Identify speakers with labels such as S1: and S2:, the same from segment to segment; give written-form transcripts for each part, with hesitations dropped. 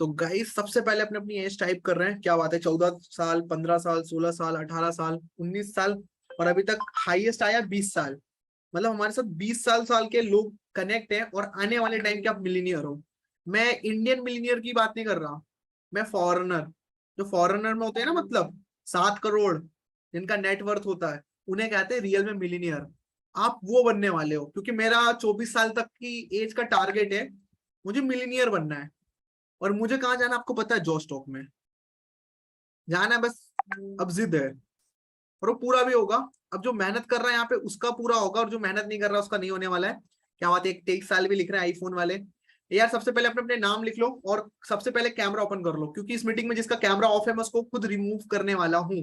S1: तो गाइस सबसे पहले अपने अपनी एज टाइप कर रहे हैं। क्या बात है, 14 साल, 15 साल, 16 साल, 18 साल, 19 साल, और अभी तक हाईएस्ट आया 20 साल। मतलब हमारे साथ 20 साल के लोग कनेक्ट हैं, और आने वाले टाइम के आप मिलीनियर हो। मैं इंडियन मिलीनियर की बात नहीं कर रहा, मैं फॉरेनर। जो फॉरेनर में होते हैं ना, मतलब 7 करोड़ जिनका नेटवर्थ होता है, उन्हें कहते हैं रियल में मिलीनियर। आप वो बनने वाले हो, क्योंकि मेरा 24 साल तक की एज का टारगेट है। मुझे मिलीनियर बनना है। और मुझे कहाँ जाना आपको पता है? जॉस्टॉक में जाना है बस। अब जिद है, और वो पूरा भी होगा। अब जो मेहनत कर रहा है यहाँ पे उसका पूरा होगा, और जो मेहनत नहीं कर रहा उसका नहीं होने वाला है। क्या बात है, एक 23 साल भी लिख रहे हैं आईफोन वाले। यार सबसे पहले अपने अपने नाम लिख लो, और सबसे पहले कैमरा ओपन कर लो, क्योंकि इस मीटिंग में जिसका कैमरा ऑफ है मैं उसको खुद रिमूव करने वाला हूँ।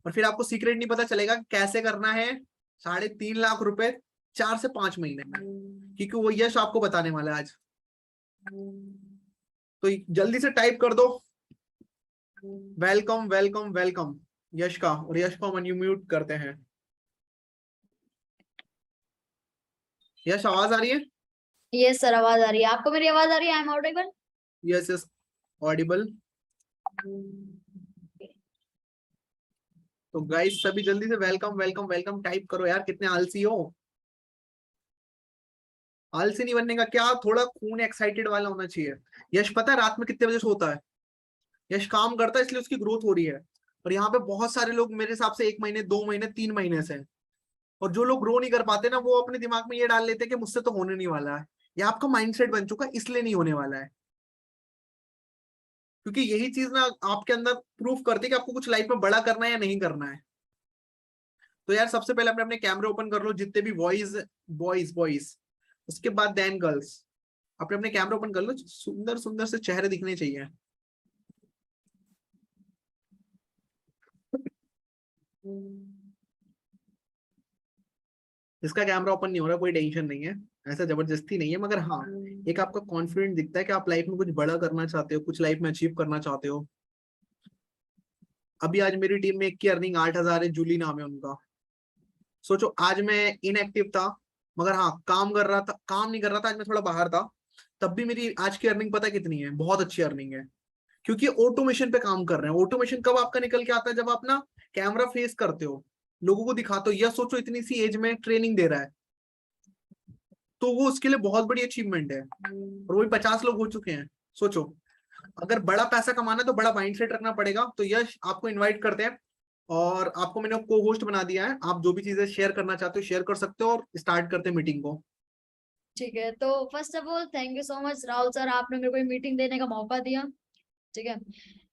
S1: और फिर आपको सीक्रेट नहीं पता चलेगा कि कैसे करना है। 3.5 लाख रुपए 4 से 5 महीने में, क्योंकि वो यश आपको बताने वाला है आज। तो जल्दी से टाइप कर दो, वेलकम वेलकम वेलकम यश का। और यश को हम अनम्यूट करते हैं। यश आवाज आ रही है?
S2: यस सर, आवाज आ रही है। आपको मेरी आवाज आ रही है? I am audible?
S1: Yes yes, Audible. तो गाइस सभी जल्दी से वेलकम वेलकम वेलकम टाइप करो यार, कितने आलसी हो। आलसी नहीं बनने का क्या, थोड़ा खून एक्साइटेड वाला होना चाहिए। यश पता है रात में कितने बजे सोता है? यश काम करता है, इसलिए उसकी ग्रोथ हो रही है। और यहाँ पे बहुत सारे लोग मेरे हिसाब से 1 महीने, 2 महीने, 3 महीने से हैं। और जो लोग ग्रो नहीं कर पाते ना, वो अपने दिमाग में ये डाल लेते हैं कि मुझसे तो होने नहीं वाला है। ये आपका माइंडसेट बन चुका है, इसलिए नहीं होने वाला है। क्योंकि यही चीज ना आपके अंदर प्रूफ करती है कि आपको कुछ लाइफ में बड़ा करना है या नहीं करना है। तो यार सबसे पहले अपने अपने कैमरे ओपन कर लो, जितने भी बॉयज, बॉयज बॉयज, उसके बाद देन गर्ल्स। अपने अपने कैमरे ओपन कर लो, सुंदर सुंदर से चेहरे दिखने चाहिए। इसका कैमरा ओपन नहीं हो रहा, कोई टेंशन नहीं है। ऐसा जबरदस्ती नहीं है, मगर हाँ, एक आपका कॉन्फिडेंट दिखता है कि आप लाइफ में कुछ बड़ा करना चाहते हो, कुछ लाइफ में अचीव करना चाहते हो। अभी आज मेरी टीम में एक की अर्निंग 8,000 है, जूली नाम है उनका। सोचो, आज मैं इनएक्टिव था, मगर हाँ काम कर रहा था, काम नहीं कर रहा था, आज मैं थोड़ा बाहर था। तब भी मेरी आज की अर्निंग पता कितनी है? बहुत अच्छी अर्निंग है। क्योंकि ऑटोमेशन पे काम कर रहे हैं। ऑटोमेशन कब आपका निकल के आता है? जब आप ना कैमरा फेस करते हो, लोगों को दिखाते हो। या सोचो, इतनी सी एज में ट्रेनिंग दे रहा है, तो वो उसके लिए बहुत बड़ी अचीवमेंट है। और वही 50 लोग हो चुके हैं। सोचो, अगर बड़ा पैसा कमाना है तो बड़ा माइंडसेट रखना पड़ेगा। तो यश आपको इनवाइट करते हैं, और आपको मैंने को होस्ट बना दिया है। आप जो भी चीजें शेयर करना चाहते हो शेयर कर सकते हो, और स्टार्ट करते हैं मीटिंग को।
S2: ठीक है, तो first of all thank you so much Rahul sir, आपने मेरे को मीटिंग देने का मौका दिया। ठीक है,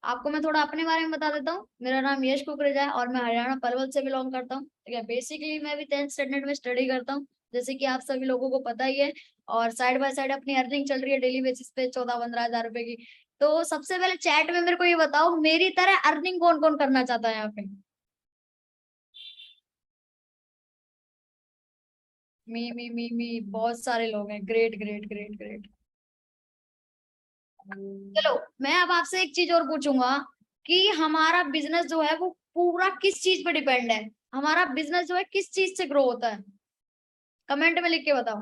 S2: आपको मैं थोड़ा अपने बारे में बता देता हूँ। मेरा नाम यश कुकरेजा है और मैं हरियाणा पलवल से बिलोंग करता हूँ। ठीक है, बेसिकली मैं भी 10th स्टैंडर्ड में स्टडी करता हूँ, जैसे कि आप सभी लोगों को पता ही है। और साइड बाय साइड अपनी अर्निंग चल रही है डेली बेसिस पे 14-15 हजार रुपए की। तो सबसे पहले चैट में मेरे को ये बताओ, मेरी तरह अर्निंग कौन कौन करना चाहता है यहाँ पे? मी बहुत सारे लोग हैं। Great great great great. चलो, मैं अब आपसे एक चीज और पूछूंगा कि हमारा बिजनेस जो है वो पूरा किस चीज पे डिपेंड है? हमारा बिजनेस जो है किस चीज से ग्रो होता है? कमेंट में लिख के बताओ।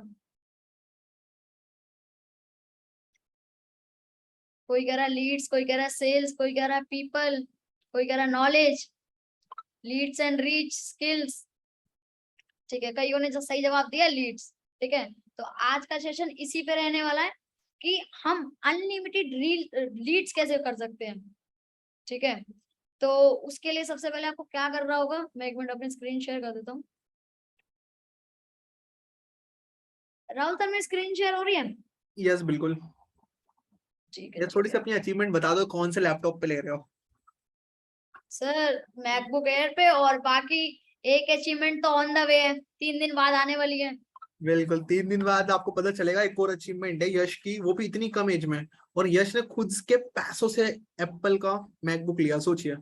S2: कोई कह रहा है लीड्स, कोई कह रहा है सेल्स, कोई कह रहा है पीपल, कोई कह रहा है knowledge, Leeds and reach, skills. ठीक है, कईयों ने जो सही जवाब दिया लीड्स। ठीक है, तो आज का सेशन इसी पे रहने वाला है कि हम अनलिमिटेड लीड्स कैसे कर सकते हैं। ठीक है, तो उसके लिए सबसे पहले आपको क्या करना होगा, मैं एक मिनट अपनी स्क्रीन शेयर कर देता हूँ। राहुल सर, मेरी स्क्रीन शेयर हो रही है?
S1: यस बिल्कुल।
S2: ठीक है
S1: ये
S2: ठीक
S1: थोड़ी सी
S2: है।
S1: अपनी अचीवमेंट बता दो, कौन से लैपटॉप पे ले रहे हो?
S2: सर मैकबुक एयर पे, और बाकी एक अचीवमेंट तो ऑन द वे है, 3 दिन बाद आने वाली है।
S1: बिल्कुल, 3 दिन बाद आपको पता चलेगा। एक और अचीवमेंट है यश की, वो भी इतनी कम एज में। और यश ने खुद के पैसों से एप्पल का मैकबुक लिया, सोचिए।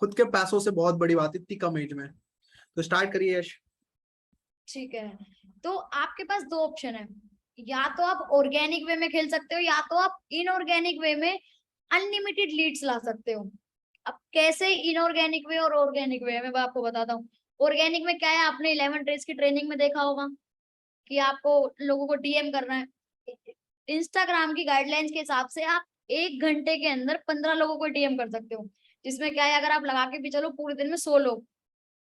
S1: खुद के पैसों से, बहुत बड़ी बात, इतनी कम एज में। तो स्टार्ट करिए यश।
S2: ठीक है, तो आपके पास दो ऑप्शन है। या तो आप ऑर्गेनिक वे में खेल सकते हो, या तो आप इनऑर्गेनिक वे में अनलिमिटेड लीड्स ला सकते हो। अब कैसे इनऑर्गेनिक वे और ऑर्गेनिक वे मैं आपको बताता हूँ। ऑर्गेनिक में क्या है, आपने 11 डेज की ट्रेनिंग में देखा होगा कि आपको लोगों को डीएम करना है। इंस्टाग्राम की गाइडलाइंस के हिसाब से आप 1 घंटे के अंदर 15 लोगों को डीएम कर सकते हो, जिसमें क्या है, अगर आप लगा के भी चलो पूरे दिन में 100 लोग,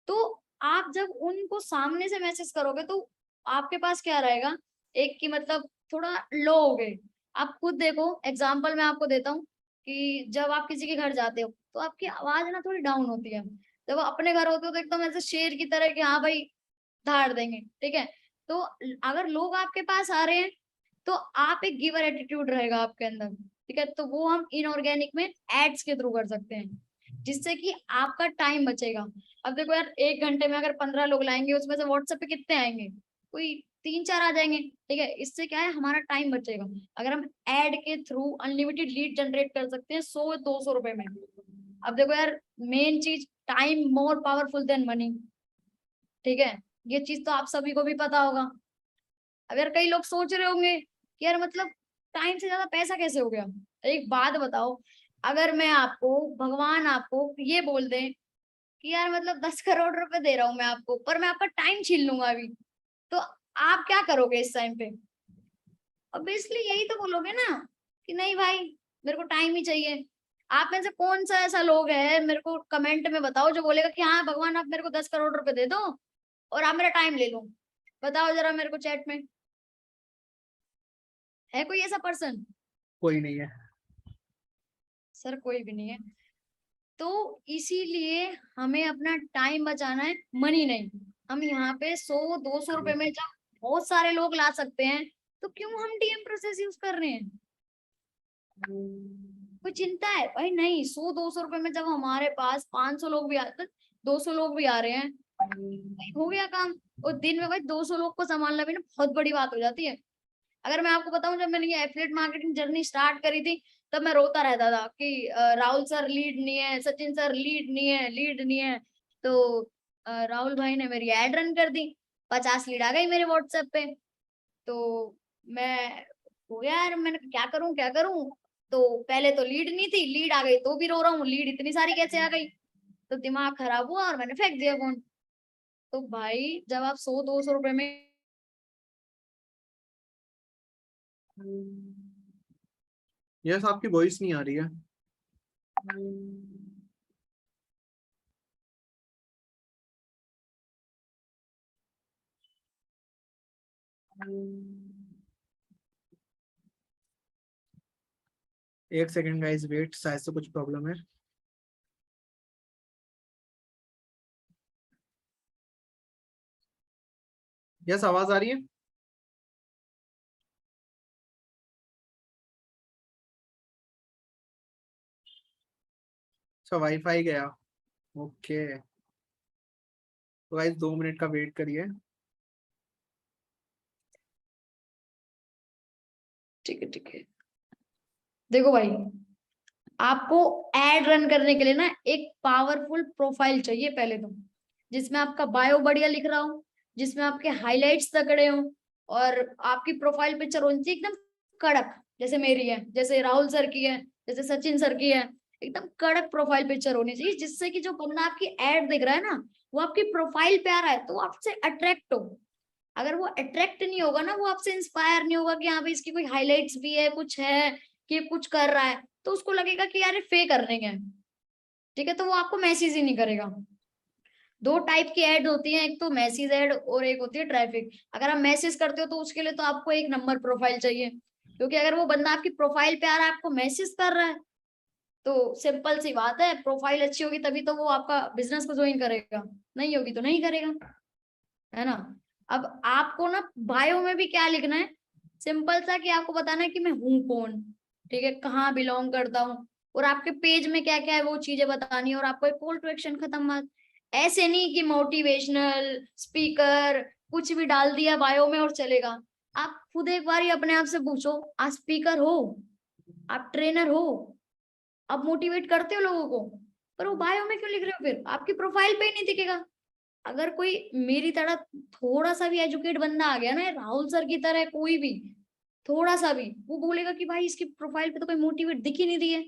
S2: तो आप जब उनको सामने से मैसेज करोगे तो आपके पास क्या रहेगा, एक की मतलब थोड़ा लो हो गए। आप खुद देखो, एग्जाम्पल मैं आपको देता हूँ कि जब आप किसी के घर जाते हो तो आपकी आवाज ना थोड़ी डाउन होती है। जब आप अपने घर होते हो तो एकदम ऐसे शेर की तरह कि हाँ भाई धाड़ देंगे, ठीक है। तो अगर लोग आपके पास आ रहे हैं तो आप एक गिवर एटीट्यूड रहेगा आपके अंदर, ठीक है। तो वो हम इनऑर्गेनिक में एड्स के थ्रू कर सकते हैं, जिससे कि आपका टाइम बचेगा। अब देखो यार, 1 घंटे में अगर 15 लोग लाएंगे, उसमें से व्हाट्सएप पे कितने आएंगे, कोई 3-4 आ जाएंगे, ठीक है। इससे क्या है, हमारा टाइम बचेगा। अगर हम एड के थ्रू अनलिमिटेड लीड जनरेट कर सकते हैं 100-200 रुपए में। अब देखो यार, मेन चीज, time more powerful than money, ठीक है। ये चीज तो आप सभी को भी पता होगा। अब यार कई लोग सोच रहे होंगे कि यार मतलब टाइम से ज्यादा पैसा कैसे हो गया। एक बात बताओ, अगर मैं आपको, भगवान आपको ये बोल दे कि यार मतलब 10 करोड़ रुपए दे रहा हूं मैं आपको, पर मैं आपका टाइम छीन लूंगा अभी, तो आप क्या करोगे इस टाइम पे? ऑब्वियसली यही तो बोलोगे ना कि नहीं भाई, मेरे को टाइम ही चाहिए। आप में से कौन सा ऐसा लोग है, मेरे को कमेंट में बताओ, जो बोलेगा कि हाँ भगवान आप मेरे को 10 करोड़ रुपए दे दो और आप मेरा टाइम ले लो। बताओ जरा मेरे को चैट में, है कोई ऐसा पर्सन?
S1: कोई नहीं है।
S2: सर कोई भी नहीं है। तो इसीलिए हमें अपना टाइम बचाना है, मनी नहीं। हम यहाँ पे 100-200 रुपए में जब बहुत सारे लोग ला सकते हैं, तो क्यों हम डीएम प्रोसेस यूज कर रहे हैं? कोई चिंता है भाई? नहीं, 100-200 रुपए में जब हमारे पास 500 लोग भी आते, 200 लोग भी आ रहे हैं, भाई हो गया काम। और दिन में भाई 200 लोग को संभालना भी ना बहुत बड़ी बात हो जाती है। अगर मैं आपको बताऊं, जब मैंने ये एफिलिएट मार्केटिंग जर्नी स्टार्ट करी थी, तब मैं रोता रहता था कि राहुल सर लीड नहीं है, सचिन सर लीड नहीं है, लीड नहीं है। तो राहुल भाई ने मेरी एड रन कर दी, 50 लीड आ गई मेरे व्हाट्सएप पे। तो मैं, हो गया यार, मैंने कहा, क्या करूं क्या करूं। तो पहले तो लीड नहीं थी, लीड आ गई तो भी रो रहा हूँ, लीड इतनी सारी कैसे आ गई। तो दिमाग खराब हुआ और मैंने फेंक दिया फोन। तो भाई जब आप 100-200 रुपए में,
S1: यस, आपकी वॉइस नहीं आ रही है। एक सेकंड गाइस, वेट, शायद से कुछ प्रॉब्लम है। यस, आवाज आ रही है। अच्छा, वाईफाई गया। ओके, तो गाइस 2 मिनट का वेट करिए।
S2: ठीक है ठीक है। देखो भाई, आपको एड रन करने के लिए ना एक पावरफुल प्रोफाइल चाहिए पहले तो, जिसमें आपका बायो बढ़िया लिख रहा हो, जिसमें आपके हाइलाइट्स तगड़े हो, और आपकी प्रोफाइल पिक्चर होनी चाहिए एकदम कड़क, जैसे मेरी है, जैसे राहुल सर की है, जैसे सचिन सर की है। एकदम कड़क प्रोफाइल पिक्चर होनी चाहिए, जिससे कि जो बंदा आपकी एड देख रहा है ना, वो आपकी प्रोफाइल पे आ रहा है तो आपसे अट्रैक्ट हो। अगर वो अट्रैक्ट नहीं होगा ना, वो आपसे इंस्पायर नहीं होगा कि हाँ भाई इसकी कोई हाइलाइट्स भी है, कुछ है, कि कुछ कर रहा है, तो उसको लगेगा कि यार फेक कर रहे हैं, ठीक है। तो वो आपको मैसेज ही नहीं करेगा। दो टाइप की एड होती है, एक तो मैसेज एड और एक होती है ट्रैफिक। अगर आप मैसेज करते हो तो उसके लिए तो आपको एक नंबर प्रोफाइल चाहिए, क्योंकि अगर वो बंदा आपकी प्रोफाइल पे आ रहा है, आपको मैसेज कर रहा है, तो सिंपल सी बात है, प्रोफाइल अच्छी होगी तभी तो वो आपका बिजनेस को ज्वाइन करेगा, नहीं होगी तो नहीं करेगा, है ना। अब आपको ना बायो में भी क्या लिखना है, सिंपल सा, कि आपको बताना है कि मैं हूं कौन, ठीक है, कहाँ बिलोंग करता हूँ, और आपके पेज में क्या क्या है वो चीजें बतानी है, और आपको एक कॉल टू एक्शन, खत्म बात। ऐसे नहीं कि मोटिवेशनल स्पीकर कुछ भी डाल दिया बायो में और चलेगा। आप खुद एक बार ही अपने आप से पूछो, आप स्पीकर हो, आप ट्रेनर हो, आप मोटिवेट करते हो लोगों को, पर वो बायो में क्यों लिख रहे हो? फिर आपकी प्रोफाइल पे ही नहीं दिखेगा। अगर कोई मेरी तरह थोड़ा सा भी एजुकेट बंदा आ गया ना, राहुल सर की तरह, कोई भी थोड़ा सा भी, वो बोलेगा कि भाई इसकी प्रोफाइल पे तो कोई मोटिवेट दिख ही नहीं रही है,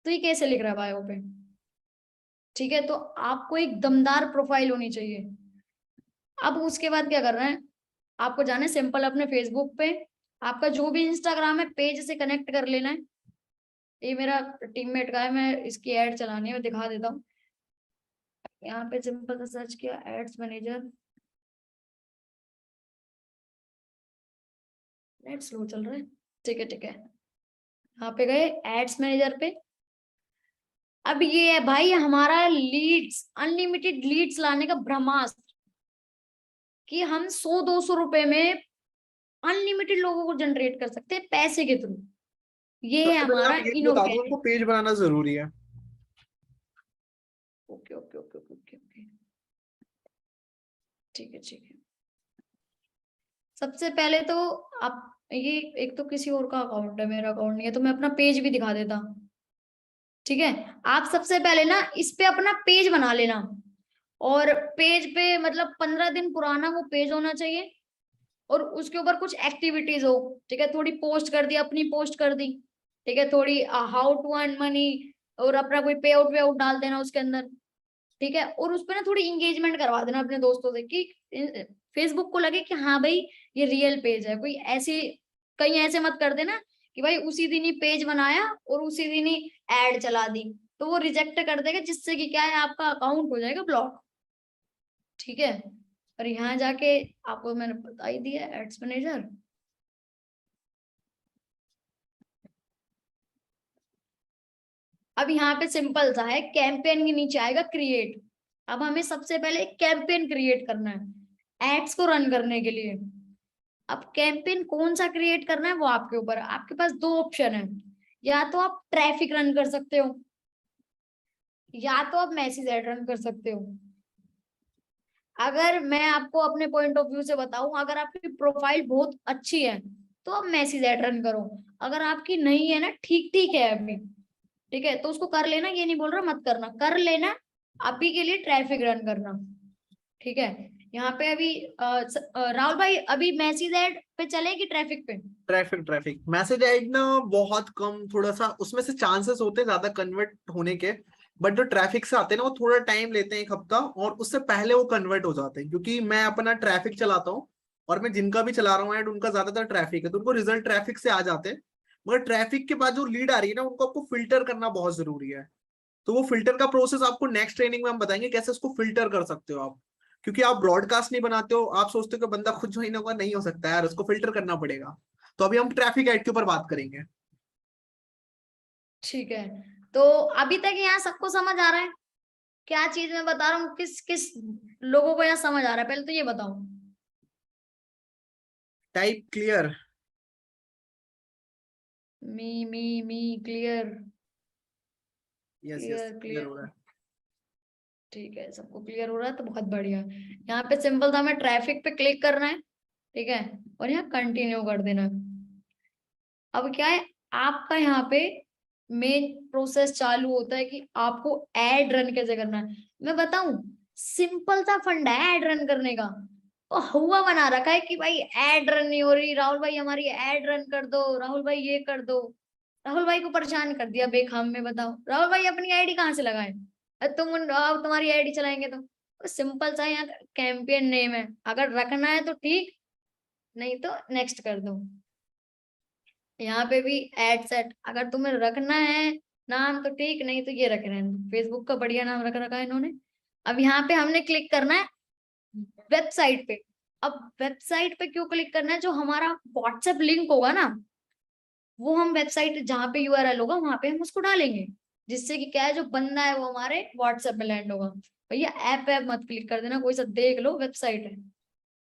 S2: तो ये कैसे लिख रहा है बायो पे, ठीक है। तो आपको एक दमदार प्रोफाइल होनी चाहिए। अब उसके बाद क्या करना है, आपको जाना है सिंपल अपने फेसबुक पे, आपका जो भी इंस्टाग्राम है पेज से कनेक्ट कर लेना है। ये मेरा टीममेट का है, मैं इसकी ऐड चलानी है, मैं दिखा देता हूँ। यहाँ पे सिंपल सा सर्च किया एड्स मैनेजर, नेट स्लो चल रहा है, ठीक है ठीक है। यहाँ पे गए एड्स मैनेजर पे। अब ये है भाई हमारा लीड्स, अनलिमिटेड लीड्स लाने का ब्रह्मास्त्र, कि हम 100-200 रुपए में अनलिमिटेड लोगों को जनरेट कर सकते हैं पैसे के थ्रू। ये है
S1: सबसे पहले
S2: हमारा
S1: आप ये बता दो,
S2: इनोवेटिव।
S1: उनको पेज बनाना जरूरी है।
S2: Okay okay okay okay okay, ठीक है ठीक है। सबसे पहले तो आप ये, एक तो किसी और का अकाउंट है, मेरा अकाउंट नहीं है, तो मैं अपना पेज भी दिखा देता हूँ, ठीक है। आप सबसे पहले ना इस पे अपना पेज बना लेना, और पेज पे मतलब 15 दिन पुराना वो पेज होना चाहिए, और उसके ऊपर कुछ एक्टिविटीज हो, ठीक है। थोड़ी पोस्ट कर दी, अपनी पोस्ट कर दी, ठीक है। थोड़ी हाउ टू अर्न मनी, और अपना कोई पे आउट वे आउट डाल देना उसके अंदर, ठीक है। और उस पर ना थोड़ी इंगेजमेंट करवा देना अपने दोस्तों से, कि फेसबुक को लगे कि हाँ भाई ये रियल पेज है। कोई ऐसी कहीं ऐसे मत कर देना कि भाई उसी दिन ही पेज बनाया और उसी दिन ही एड चला दी, तो वो रिजेक्ट कर देगा, जिससे कि क्या है आपका अकाउंट हो जाएगा ब्लॉक, ठीक है। और यहाँ जाके आपको मैंने बता ही दिया एड्स मैनेजर। अब यहाँ पे सिंपल सा है, कैंपेन के नीचे आएगा क्रिएट। अब हमें सबसे पहले कैंपेन क्रिएट करना है एड्स को रन करने के लिए। अब कैंपेन कौन सा क्रिएट करना है वो आपके ऊपर है। आपके पास दो ऑप्शन है, या तो आप ट्रैफिक रन कर सकते हो, या तो आप मैसेज ऐड रन कर सकते हो। अगर मैं आपको अपने पॉइंट ऑफ व्यू से बताऊं, अगर आपकी प्रोफाइल बहुत अच्छी है तो आप मैसेज ऐड रन करो। अगर आपकी नहीं है ना, ठीक ठीक है अभी, ठीक है, तो उसको कर लेना, ये नहीं बोल रहा मत करना, कर लेना। अभी के लिए ट्रैफिक रन करना, ठीक है। यहाँ पे अभी राहुल भाई अभी मैसेज ऐड पे चले कि ट्रैफिक पे?
S1: ट्रैफिक मैसेज ऐड ना बहुत कम, थोड़ा सा उसमें से चांसेस होते हैं ज्यादा कन्वर्ट होने के, बट जो ट्रैफिक से आते हैं ना वो थोड़ा टाइम लेते हैं, 1 हफ्ता, और उससे पहले वो कन्वर्ट हो जाते हैं। क्योंकि मैं अपना ट्रैफिक चलाता हूँ, और मैं जिनका भी चला रहा हूँ ऐड, उनका ज्यादातर ट्रैफिक है, तो उनको रिजल्ट ट्रैफिक से आ जाते हैं। मगर ट्रैफिक के बाद जो लीड आ रही है ना, उनको आपको फिल्टर करना बहुत जरूरी है। तो वो फिल्टर का प्रोसेस आपको नेक्स्ट ट्रेनिंग में हम बताएंगे, कैसे उसको फिल्टर कर सकते हो आप। क्योंकि आप ब्रॉडकास्ट नहीं बनाते हो, आप सोचते हो कि बंदा खुद ज्वाइन होगा, नहीं हो सकता यार, उसको फिल्टर करना पड़ेगा। तो अभी हम ट्रैफिक ऐड के ऊपर बात करेंगे।
S2: ठीक है, तो अभी तक यहाँ सबको समझ आ रहा है क्या चीज मैं बता रहा हूँ? किस किस लोगों को यहाँ समझ आ रहा है, पहले तो ये बताओ।
S1: Type clear.
S2: Me clear,
S1: yes yes,
S2: clear
S1: clear हो
S2: क्लियर।
S1: रहा है।
S2: ठीक है, सबको क्लियर हो रहा है तो बहुत बढ़िया। यहाँ पे सिंपल था, हमें ट्रैफिक पे क्लिक करना है, ठीक है, और यहाँ कंटिन्यू कर देना है। अब क्या है, आपका यहाँ पे मेन प्रोसेस चालू होता है कि आपको एड रन कैसे करना है। मैं बताऊं, सिंपल सा फंडा है एड रन करने का। तो हुआ बना रखा है कि भाई एड रन नहीं हो रही, राहुल भाई हमारी एड रन कर दो, राहुल भाई ये कर दो। राहुल भाई को परेशान कर दिया बेखाम में। बताओ राहुल भाई अपनी आईडी कहाँ से लगाए, तुम्हारी आईडी चलाएंगे तो सिंपल सा यहाँ कैंपेन नेम है, अगर रखना है तो ठीक, नहीं तो नेक्स्ट कर दो। यहाँ पे भी एड सेट, अगर तुम्हें रखना है नाम तो ठीक, नहीं तो ये रख रहे हैं, फेसबुक का बढ़िया नाम रख रखा है इन्होंने। अब यहाँ पे हमने क्लिक करना है वेबसाइट पे। अब वेबसाइट पे क्यों क्लिक करना है? जो हमारा व्हाट्सएप लिंक होगा ना, वो हम वेबसाइट जहाँ पे यूआरएल होगा वहां पे हम उसको डालेंगे, जिससे कि क्या है, जो बंदा है वो हमारे व्हाट्सएप में लैंड होगा। भैया ऐप मत क्लिक कर देना, कोई सा देख लो, वेबसाइट है,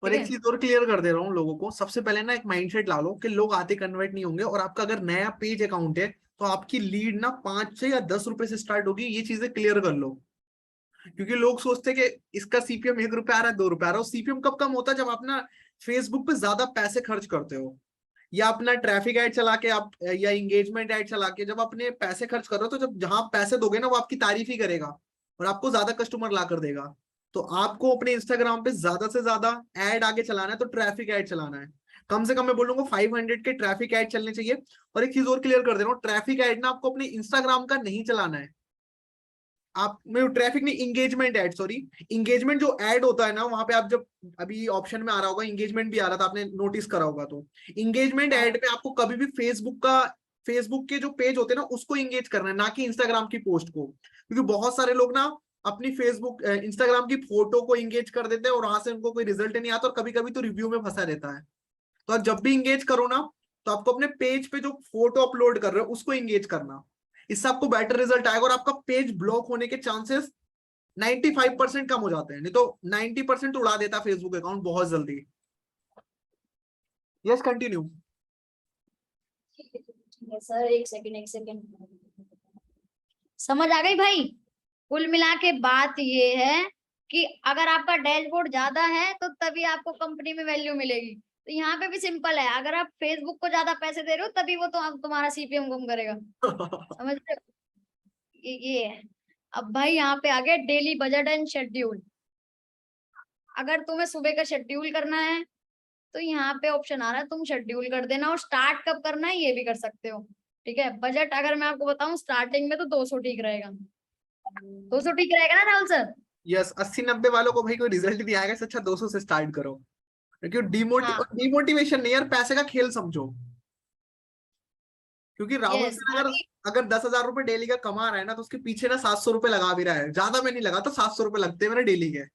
S1: और
S2: ठीक
S1: एक
S2: है।
S1: चीज और क्लियर कर दे रहा हूँ लोगों को, सबसे पहले ना एक माइंडसेट ला लो कि लोग आते कन्वर्ट नहीं होंगे, और आपका अगर नया पेज अकाउंट है तो आपकी लीड ना 5 से या 10 रुपए से स्टार्ट होगी, ये चीजें क्लियर कर लो। क्योंकि लोग सोचते हैं कि इसका सीपीएम 1 रुपया आ रहा है, 2 रुपया आ रहा है। सीपीएम कब कम होता है? जब आप ना फेसबुक पे ज्यादा पैसे खर्च करते हो, या अपना ट्रैफिक ऐड चला के आप, या इंगेजमेंट ऐड चला के जब अपने पैसे खर्च कर रहे हो, तो जब जहां आप पैसे दोगे ना, वो आपकी तारीफ ही करेगा और आपको ज्यादा कस्टमर ला कर देगा। तो आपको अपने इंस्टाग्राम पे ज्यादा से ज्यादा ऐड आगे चलाना है, तो ट्रैफिक ऐड चलाना है। कम से कम मैं बोलूंगा 500 के ट्रैफिक ऐड चलने चाहिए। और एक चीज और क्लियर कर दे रहा हूँ, ट्रैफिक ऐड ना आपको अपने इंस्टाग्राम का नहीं चलाना है, आप में ट्रैफिक नहीं, इंगेजमेंट ऐड, सॉरी, इंगेजमेंट जो ऐड होता है ना वहां पे, आप जब अभी ऑप्शन में आ रहा होगा इंगेजमेंट भी आ रहा था, आपने नोटिस करा होगा, तो इंगेजमेंट
S2: हाँ
S1: ऐड पे आपको कभी भी फेसबुक के जो पेज होते हैं ना उसको इंगेज करना है, ना कि इंस्टाग्राम की पोस्ट को, क्योंकि बहुत सारे लोग ना अपनी फेसबुक इंस्टाग्राम की फोटो को इंगेज कर देते हैं और वहां से उनको कोई रिजल्ट नहीं आता, और कभी कभी तो रिव्यू में फंसा रहता है। तो आप जब भी इंगेज करो ना, तो आपको अपने पेज पे जो फोटो अपलोड कर रहे हो उसको इंगेज करना, इससे आपको बेटर रिजल्ट आएगा और आपका पेज ब्लॉक होने के चांसेस 95% कम हो जाते हैं, नहीं तो 90% उड़ा देता फेसबुक अकाउंट बहुत जल्दी। Yes, continue.
S2: ठीक है सर, एक सेकंड एक सेकंड। समझ आ गई भाई? कुल मिला के बात ये है कि अगर आपका डैशबोर्ड ज्यादा है तो तभी आपको कंपनी में वैल्यू मिलेगी। तो यहाँ पे भी सिंपल है, अगर आप फेसबुक को ज्यादा पैसे दे रहे हो तभी वो तो आप तुम्हारा सीपीएम कम करेगा। समझ रहे हो? ये है। अब भाई यहाँ पे आ गया डेली बजट एंड शेड्यूल। अगर तुम्हें सुबह का शेड्यूल करना है तो यहाँ पे ऑप्शन आ रहा है, तुम शेड्यूल कर देना, और स्टार्ट कब करना है ये भी कर सकते हो। ठीक है, बजट अगर मैं आपको बताऊं स्टार्टिंग में तो 200 ठीक रहेगा। 200 ठीक रहेगा ना राहुल सर?
S1: यस, 80-90 वालों को भाई कोई रिजल्ट नहीं आएगा, इससे अच्छा 200 से स्टार्ट करो, क्योंकि
S2: हाँ
S1: डिमोटिवेशन नहीं यार, पैसे का खेल समझो। क्योंकि राहुल
S2: यस।
S1: सर अगर
S2: अभी
S1: अगर 10,000 रुपए डेली का कमा रहा है ना, तो उसके पीछे ना 700 रुपए लगा भी रहा है, ज्यादा में नहीं लगा तो 700 रुपए लगते हैं मेरे डेली के।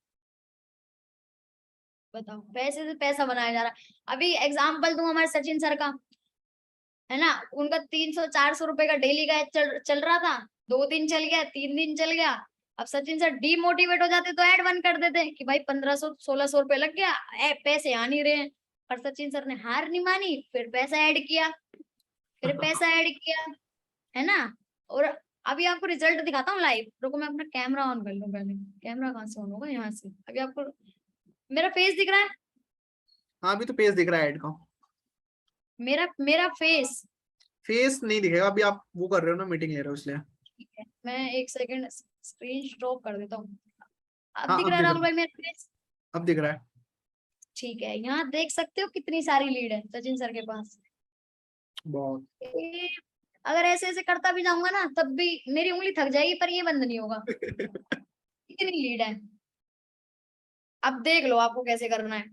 S2: बताओ, पैसे से पैसा बनाया जा रहा है। अभी एग्जाम्पल दूं हमारे सचिन सर का, है ना, उनका 300-400 रुपए का डेली का चल रहा था। 2 दिन चल गया, 3 दिन चल गया। अब सचिन सर डीमोटिवेट हो जाते तो ऐड बंद कर देते कि भाई 1500-1600 रुपए लग गया, पैसे आ नहीं रहे हैं। पर सचिन सर ने हार नहीं मानी, फिर पैसा ऐड किया, फिर पैसा ऐड किया, है ना। और अभी आपको रिजल्ट दिखाता हूँ लाइव, रुको मैं अपना कैमरा ऑन कर लूं पहले। कैमरा कहाँ से ऑन होगा? यहाँ से। अभी आपको मेरा फेस दिख रहा है?
S1: हाँ, अभी तो पेज दिख रहा है ऐड का।
S2: मेरा मेरा फेस।
S1: फेस नहीं दिखेगा, अभी आप वो कर रहे हो ना, मीटिंग ले रहे हो इसलिए।
S2: ठीक है, मैं एक सेकंड स्क्रीन स्टॉप कर देता हूँ। अब
S1: हाँ,
S2: दिख
S1: अब
S2: रहा है
S1: दिख
S2: राहुल
S1: रहा है,
S2: भाई मेरा फेस?
S1: अब दिख रहा है।
S2: ठीक है, यहाँ देख सकते हो कितनी सारी लीड है सचिन सर के पास।
S1: बहुत।
S2: ये अगर ऐसे ऐसे करता भी जाऊंगा ना तब भी मेरी उंगली थक जाएगी, पर ये बंद नहीं होगा। कितनी लीड है, अब देख लो आपको कैसे करना है।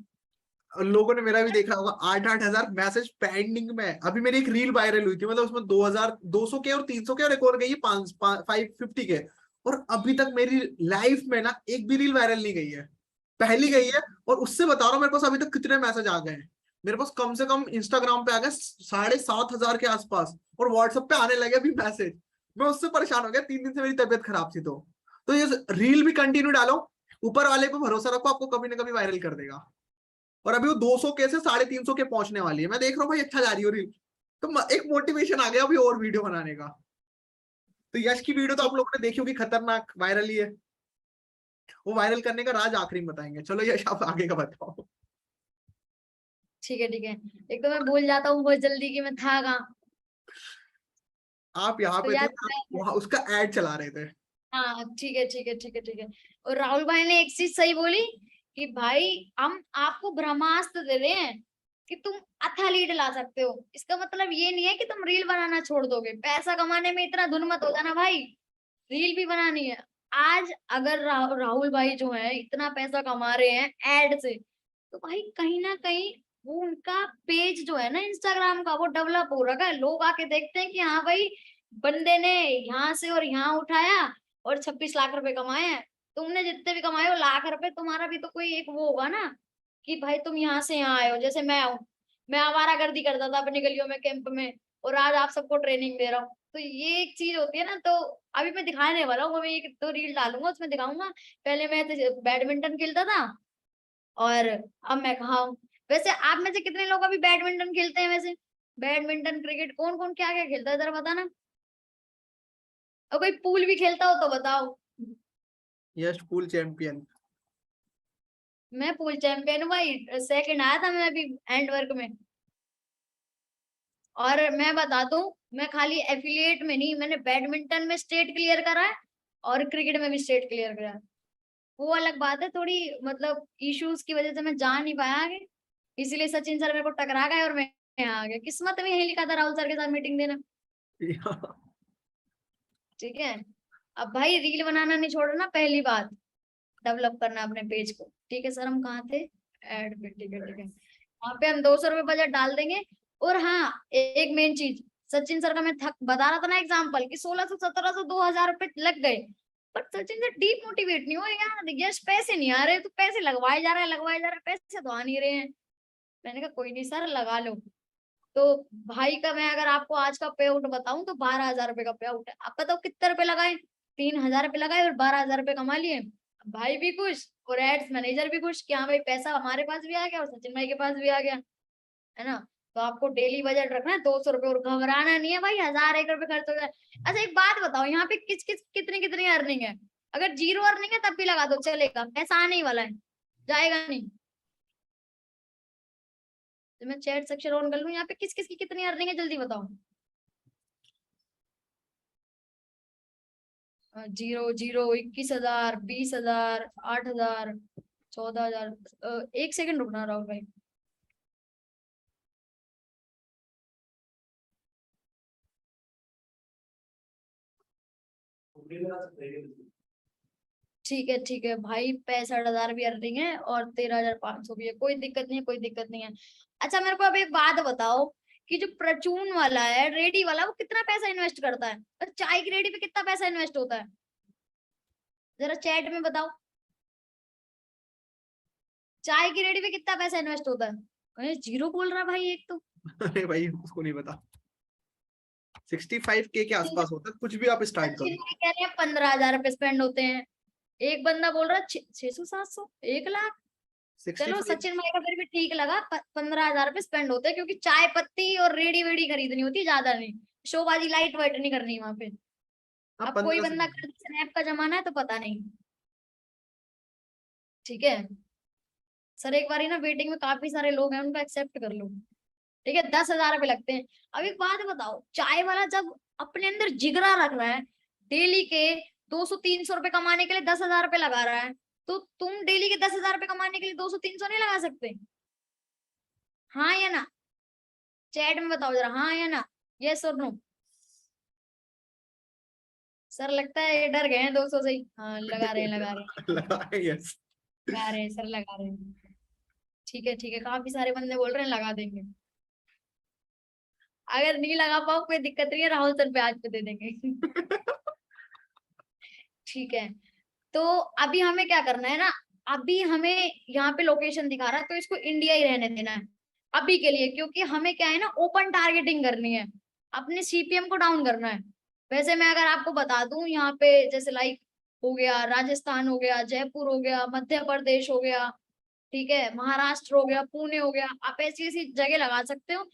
S1: और लोगों ने मेरा भी देखा होगा, 8-8 हजार मैसेज पेंडिंग में। अभी मेरी एक रील वायरल हुई थी, मतलब उसमें 2,200 के और 300 के और एक और गई है 550 के, और अभी तक मेरी लाइफ में ना एक भी रील वायरल नहीं गई है, पहली गई है। और उससे बता रहा हूँ मेरे पास अभी तक कितने मैसेज आ गए हैं। मेरे पास कम से कम इंस्टाग्राम पे आ गए 7,500 के आसपास, और व्हाट्सएप पे आने लगे अभी मैसेज। मैं उससे परेशान हो गया, 3 दिन से मेरी तबीयत खराब थी, तो ये रील भी कंटिन्यू डालो, ऊपर वाले पे भरोसा रखो, आपको कभी ना कभी वायरल कर देगा। और अभी वो 200 के से 350 के पहुंचने वाली है, मैं देख रहा हूँ भाई, अच्छा जा रही हो रील, तो एक मोटिवेशन आ गया अभी और वीडियो बनाने का। तो यश की वीडियो तो आप
S2: ठीक
S1: लोगों ने देखी होगी, खतरनाक वायरल ही है। वो वायरल करने का राज आखिरी में बताएंगे, चलो यश आप आगे का बताओ।
S2: ठीक है ठीक है। एक तो मैं भूल जाता हूँ बहुत जल्दी कि मैं था कहाँ।
S1: आप यहाँ
S2: तो
S1: पे थे,
S2: याद
S1: आप वहां उसका एड चला रहे थे।
S2: हाँ ठीक है ठीक है ठीक है ठीक है। और राहुल भाई ने एक चीज सही बोली कि भाई हम आपको ब्रह्मास्त्र दे रहे हैं कि तुम अच्छा लीड ला सकते हो। इसका मतलब ये नहीं है कि तुम रील बनाना छोड़ दोगे। पैसा कमाने में इतना धुन मत हो जाना भाई, रील भी बनानी है। आज अगर राहुल भाई जो है इतना पैसा कमा रहे हैं एड से, तो भाई कहीं ना कहीं वो उनका पेज जो है ना इंस्टाग्राम का वो डेवलप हो रखा है। लोग आके देखते हैं कि हाँ भाई बंदे ने यहाँ से और यहाँ उठाया और 26 लाख रुपए कमाए हैं। तुमने जितने भी कमाए हो लाख रुपए, तुम्हारा भी तो कोई एक वो होगा ना कि भाई तुम यहाँ से यहाँ आए हो। जैसे मैं हूँ, मैं आवारागर्दी करता था अपनी गलियों में कैंप में, और आज आप सबको ट्रेनिंग दे रहा हूँ। तो ये एक चीज होती है ना। तो अभी मैं दिखाने वाला हूँ, मैं एक दो रील डालूंगा उसमें दिखाऊंगा। पहले मैं बैडमिंटन खेलता था और अब मैं कहा हूँ। वैसे आप में से कितने लोग अभी बैडमिंटन खेलते हैं? वैसे बैडमिंटन क्रिकेट कौन कौन क्या क्या खेलता है जरा बताना। और कोई पूल भी खेलता हो तो बताओ।
S1: यश पूल चैंपियन।
S2: मैं पूल चैंपियन हूँ भाई, सेकंड आया था मैं अभी एंड वर्क में। और मैं बता दूं, मैं खाली एफिलिएट में नहीं, मैंने बैडमिंटन में स्टेट क्लियर करा है और क्रिकेट में भी स्टेट क्लियर करा है। वो अलग बात है, थोड़ी मतलब इश्यूज की वजह से मैं जा नहीं पाया आगे, इसीलिए सचिन सर मेरे को टकरा गए और मैं यहाँ आ गया। किस्मत में यही लिखा था राहुल सर के साथ मीटिंग देना। ठीक है। अब भाई रील बनाना नहीं छोड़ना, पहली बात डेवलप करना अपने पेज को। ठीक है सर, हम कहाँ थे? ऐड पे, ठीक है ठीक है। वहाँ पे हम 200 रुपये बजट डाल देंगे। और हाँ, एक मेन चीज, सचिन सर का मैं थक बता रहा था ना एग्जाम्पल कि 1600 1700 2000 रुपए लग गए, पर सचिन सर डीमोटिवेट नहीं हो यार, यस पैसे नहीं आ रहे तो पैसे लगवाए जा रहे हैं, लगवाए जा रहे हैं, पैसे तो आ नहीं रहे हैं। मैंने कहा कोई नहीं सर, लगा लो। तो भाई का मैं अगर आपको आज का पे आउट बताऊं तो 12,000 रुपए का पे आउट है। आप बताओ कितने रुपए लगाए? 3,000 रुपए लगाए और 12,000 रुपए कमा लिए। भाई भी खुश और एड्स मैनेजर भी खुश कि हाँ भाई पैसा हमारे पास भी आ गया और सचिन भाई के पास भी आ गया, है ना। तो आपको डेली बजट रखना है 200 रुपए, और घबराना नहीं है भाई 1,000 1 रुपए खर्च हो जाए। अच्छा एक बात बताओ, यहाँ पे किस किस कितनी कितनी अर्निंग है? अगर जीरो अर्निंग है तब भी लगा दो चलेगा, पैसा आने ही वाला है, जाएगा नहीं। तो मैं चैट सेक्शन ऑन कर लूँ, यहाँ पे किस किस की कितनी अर्निंग है जल्दी बताओ। 0 0 21,000 20,000 8,000 14,000। 1 सेकंड रुकना राहुल भाई। ठीक है भाई, 65,000 भी अर्निंग है और 13,500 भी है, कोई दिक्कत नहीं है, कोई दिक्कत नहीं है। अच्छा मेरे को अब एक बात बताओ कि जो प्रचून वाला है, रेडी वाला, वो कितना पैसा इन्वेस्ट करता है, और चाय की रेडी पे कितना पैसा इन्वेस्ट होता है? जरा चैट में बताओ, चाय की रेडी पे कितना पैसा इन्वेस्ट होता है? अरे जीरो बोल रहा भाई एक तो।
S1: अरे भाई उसको नहीं पता। 65K के आसपास होता है, कुछ भी आप स्टार्ट
S2: सचिन
S1: करो।
S2: भाई कह रहे हैं 15,000 रुपए स्पेंड होते हैं, एक बंदा बोल रहा है 600 700 1 लाख। चलो
S1: 65।
S2: सचिन भाई का फिर भी ठीक लगा, 15,000 रुपए स्पेंड होते हैं, क्योंकि चाय पत्ती और रेडी वेडी खरीदनी होती है, ज्यादा नहीं, शोबाजी लाइट वाइट नहीं करनी वहां पे।
S1: हाँ
S2: अब कोई
S1: 15 से।
S2: बंदा कर स्नैप का जमाना है तो पता नहीं। ठीक है सर, एक बार ना वेटिंग में काफी सारे लोग हैं, उनका एक्सेप्ट कर लो। ठीक है, 10,000 रुपए लगते हैं। अब एक बात बताओ, चाय वाला जब अपने अंदर जिगरा रख रहा है, डेली के 200 300 रुपए कमाने के लिए 10,000 रुपए लगा रहा है, तो तुम डेली के 10,000 रुपए कमाने के लिए 200 300 नहीं लगा सकते? हाँ या ना? चैट में बताओ जरा, हाँ या ना, यस और नो। सर लगता है डर गए हैं 200 से ही। हाँ लगा रहे हैं, लगा रहे हैं,
S1: लगा, यस।
S2: लगा रहे हैं सर, लगा रहे हैं। ठीक है, काफी सारे बंदे बोल रहे हैं लगा देंगे। अगर नहीं लगा पाओ कोई दिक्कत नहीं है, राहुल सर पे आज पे दे देंगे। ठीक है, तो अभी हमें क्या करना है ना, अभी हमें यहाँ पे लोकेशन दिखा रहा है तो इसको इंडिया ही रहने देना है अभी के लिए, क्योंकि हमें क्या है ना, ओपन टारगेटिंग करनी है, अपने सीपीएम को डाउन करना है। वैसे मैं अगर आपको बता दूं, यहाँ पे जैसे लाइक हो गया राजस्थान, हो गया जयपुर, हो गया मध्य प्रदेश, हो गया ठीक है महाराष्ट्र, हो गया पुणे, हो गया, आप ऐसी ऐसी जगह लगा सकते हो।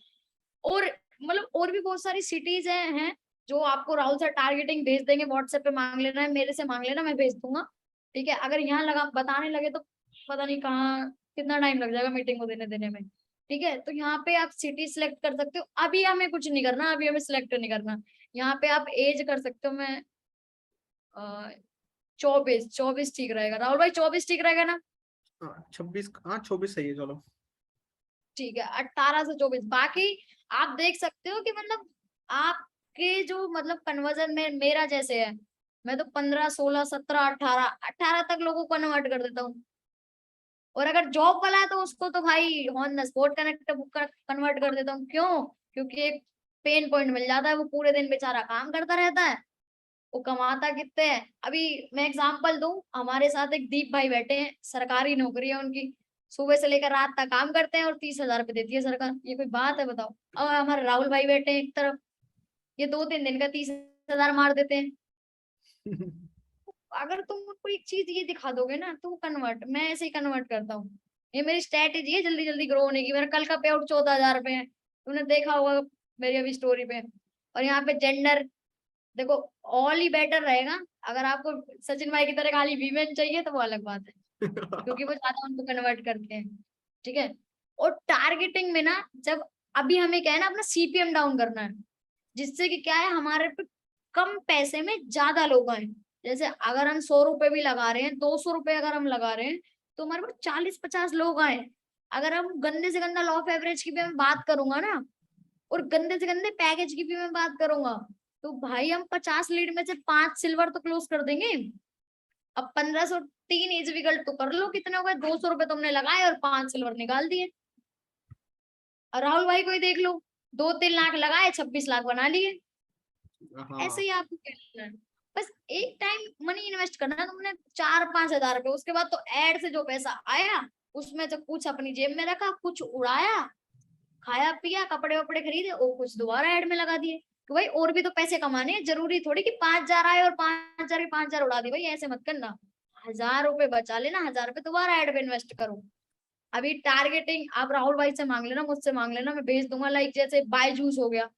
S2: और मतलब और भी बहुत सारी सिटीज हैं जो आपको राहुल सर टारगेटिंग भेज देंगे, व्हाट्सएप पे मांग लेना है, मेरे से मांग लेना, मैं भेज दूंगा। ठीक है, अगर यहाँ लगा बताने लगे तो पता नहीं कहाँ कितना टाइम लग जाएगा मीटिंग को देने देने में। ठीक है, तो यहाँ पे आप सिटी सिलेक्ट कर सकते हो, अभी हमें कुछ नहीं करना, अभी हमें सिलेक्ट नहीं करना। यहाँ पे आप एज कर सकते हो, मैं 24 ठीक रहेगा राहुल भाई, 24 ठीक रहेगा ना?
S1: 26, हाँ 24 सही है, चलो।
S2: ठीक है, 18 से 24, बाकी आप देख सकते हो कि मतलब आपके जो मतलब कन्वर्जन में मेरा जैसे है, मैं तो 15 16 17 18 तक लोगों को कन्वर्ट कर देता हूँ। और अगर जॉब वाला है तो उसको तो भाई on the spot connect convert कर देता हूँ। क्यों? क्योंकि एक पेन पॉइंट मिल जाता है, वो पूरे दिन बेचारा काम करता रहता है, वो कमाता कितने हैं। अभी मैं एग्जांपल दूं, हमारे साथ एक दीप भाई बैठे हैं, सरकारी नौकरी है उनकी, सुबह से लेकर रात तक काम करते हैं और 30,000 रुपए देती है सरकार, ये कोई बात है बताओ? और हमारे राहुल भाई बैठे हैं एक तरफ, ये 2 3 दिन का 30,000 मार देते हैं। अगर तुम उनको एक चीज ये दिखा दोगे ना तो कन्वर्ट, मैं ऐसे ही कन्वर्ट करता हूँ, ये मेरी स्ट्रेटेजी है जल्दी जल्दी ग्रो होने की। मेरा कल का पे आउट 14,000 रुपए है, तुमने देखा होगा मेरी अभी स्टोरी पे। और यहाँ पे जेंडर देखो, ऑल ही बेटर रहेगा। अगर आपको सचिन भाई की तरह खाली वीमेन चाहिए तो वो अलग बात है, क्योंकि वो ज्यादा उनको कन्वर्ट करते हैं। ठीक है, और टारगेटिंग में ना, जब अभी हमें क्या है ना, अपना सीपीएम डाउन करना है, जिससे कि क्या है, हमारे पे कम पैसे में ज्यादा लोग आए। जैसे अगर हम 100 रुपए भी लगा रहे हैं, 200 रुपए अगर हम लगा रहे हैं, तो हमारे पास 40 50 लोग आए। अगर हम गंदे से गंदा लॉ ऑफ एवरेज की भी मैं बात करूंगा ना, और गंदे से गंदे पैकेज की भी मैं बात करूंगा, तो भाई हम 50 लीड में से 5 सिल्वर तो क्लोज कर देंगे। अब 1503 इज इक्वल टू कर लो कितने हो गए, 200 रुपए तुमने लगाए और 5 सिल्वर निकाल दिए। और राहुल भाई को ही देख लो, 2-3 लाख लगाए 26 लाख बना लिए। ऐसे
S1: हाँ
S2: ही आपको करना है, बस एक टाइम मनी इन्वेस्ट करना है तुमने 4-5 हजार रुपए, उसके बाद तो एड से जो पैसा आया उसमें से कुछ अपनी जेब में रखा, कुछ उड़ाया, खाया पिया, कपड़े वपड़े खरीदे और कुछ दोबारा ऐड में लगा दिए। तो भाई और भी तो पैसे कमाने हैं, जरूरी थोड़ी कि 5 हजार आए और 5 हजार के 5 हजार उड़ा दिए, भाई ऐसे मत करना। 1000 रुपए बचा लेना, 1000 रुपए दोबारा ऐड में इन्वेस्ट करो। अभी टारगेटिंग आप राहुल भाई से मांग लेना, मुझसे मांग लेना, मैं भेज दूंगा। लाइक जैसे बायजूस हो गया,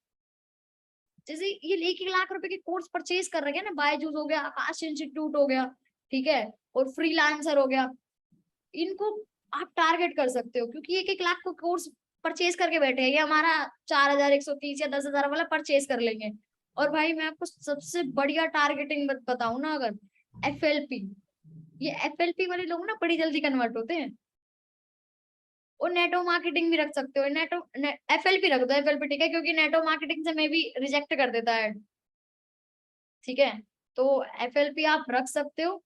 S2: जैसे ये 1-1 लाख रुपए के कोर्स परचेज कर रहे हैं ना, बायजूस हो गया, आकाश इंस्टीट्यूट हो गया, ठीक है, और फ्रीलांसर हो गया, इनको आप टारगेट कर सकते हो क्योंकि 1-1 लाख को कोर्स परचेज करके बैठे हैं। ये हमारा 4130 या 10,000 वाला परचेज कर लेंगे। और भाई मैं आपको सबसे बढ़िया टारगेटिंग बताऊं ना, अगर FLP, ये FLP वाले लोग ना बड़ी जल्दी कन्वर्ट होते हैं। और नेटो मार्केटिंग भी रख सकते हो, नेटो FLP रख दो, FLP ठीक है, क्योंकि नेटो मार्केटिंग से मैं भी रिजेक्ट कर देता है, ठीक है। तो FLP आप रख सकते हो,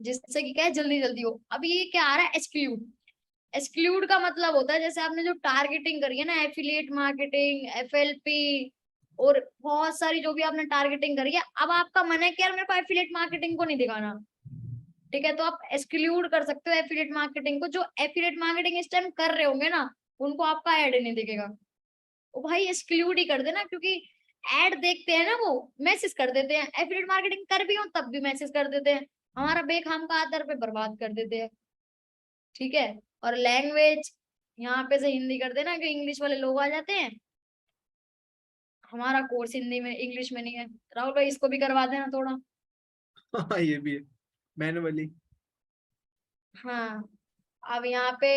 S2: जिससे कि क्या है जल्दी जल्दी हो। अब ये क्या आ रहा है, एक्सक्लूड। एक्सक्लूड का मतलब होता है जैसे आपने जो टारगेटिंग करी है ना, एफिलिएट मार्केटिंग, FLP और बहुत सारी जो भी आपने टारगेटिंग करी है, अब आपका मन है कि यार मेरे को एफिलिएट मार्केटिंग को नहीं दिखाना, ठीक है, तो आप एक्सक्लूड कर सकते हो एफिलिएट मार्केटिंग को। जो एफिलिएट मार्केटिंग इस टाइम कर रहे होंगे ना, उनको आपका ऐड नहीं दिखेगा। वो भाई एक्सक्लूड ही कर देना, क्योंकि ऐड देखते हैं ना वो मैसेज कर देते हैं, एफिलिएट मार्केटिंग कर भी हो तब भी मैसेज कर देते हैं, हमारा बेखाम का आधार पे बर्बाद कर देते हैं, ठीक है। और लैंग्वेज यहाँ पे से हिंदी कर देना कि इंग्लिश वाले लोग आ जाते हैं, हमारा कोर्स हिंदी में इंग्लिश में नहीं है। राहुल भाई इसको भी करवा देना थोड़ा।
S1: हाँ ये भी है मैनुअली।
S2: हाँ, अब यहाँ पे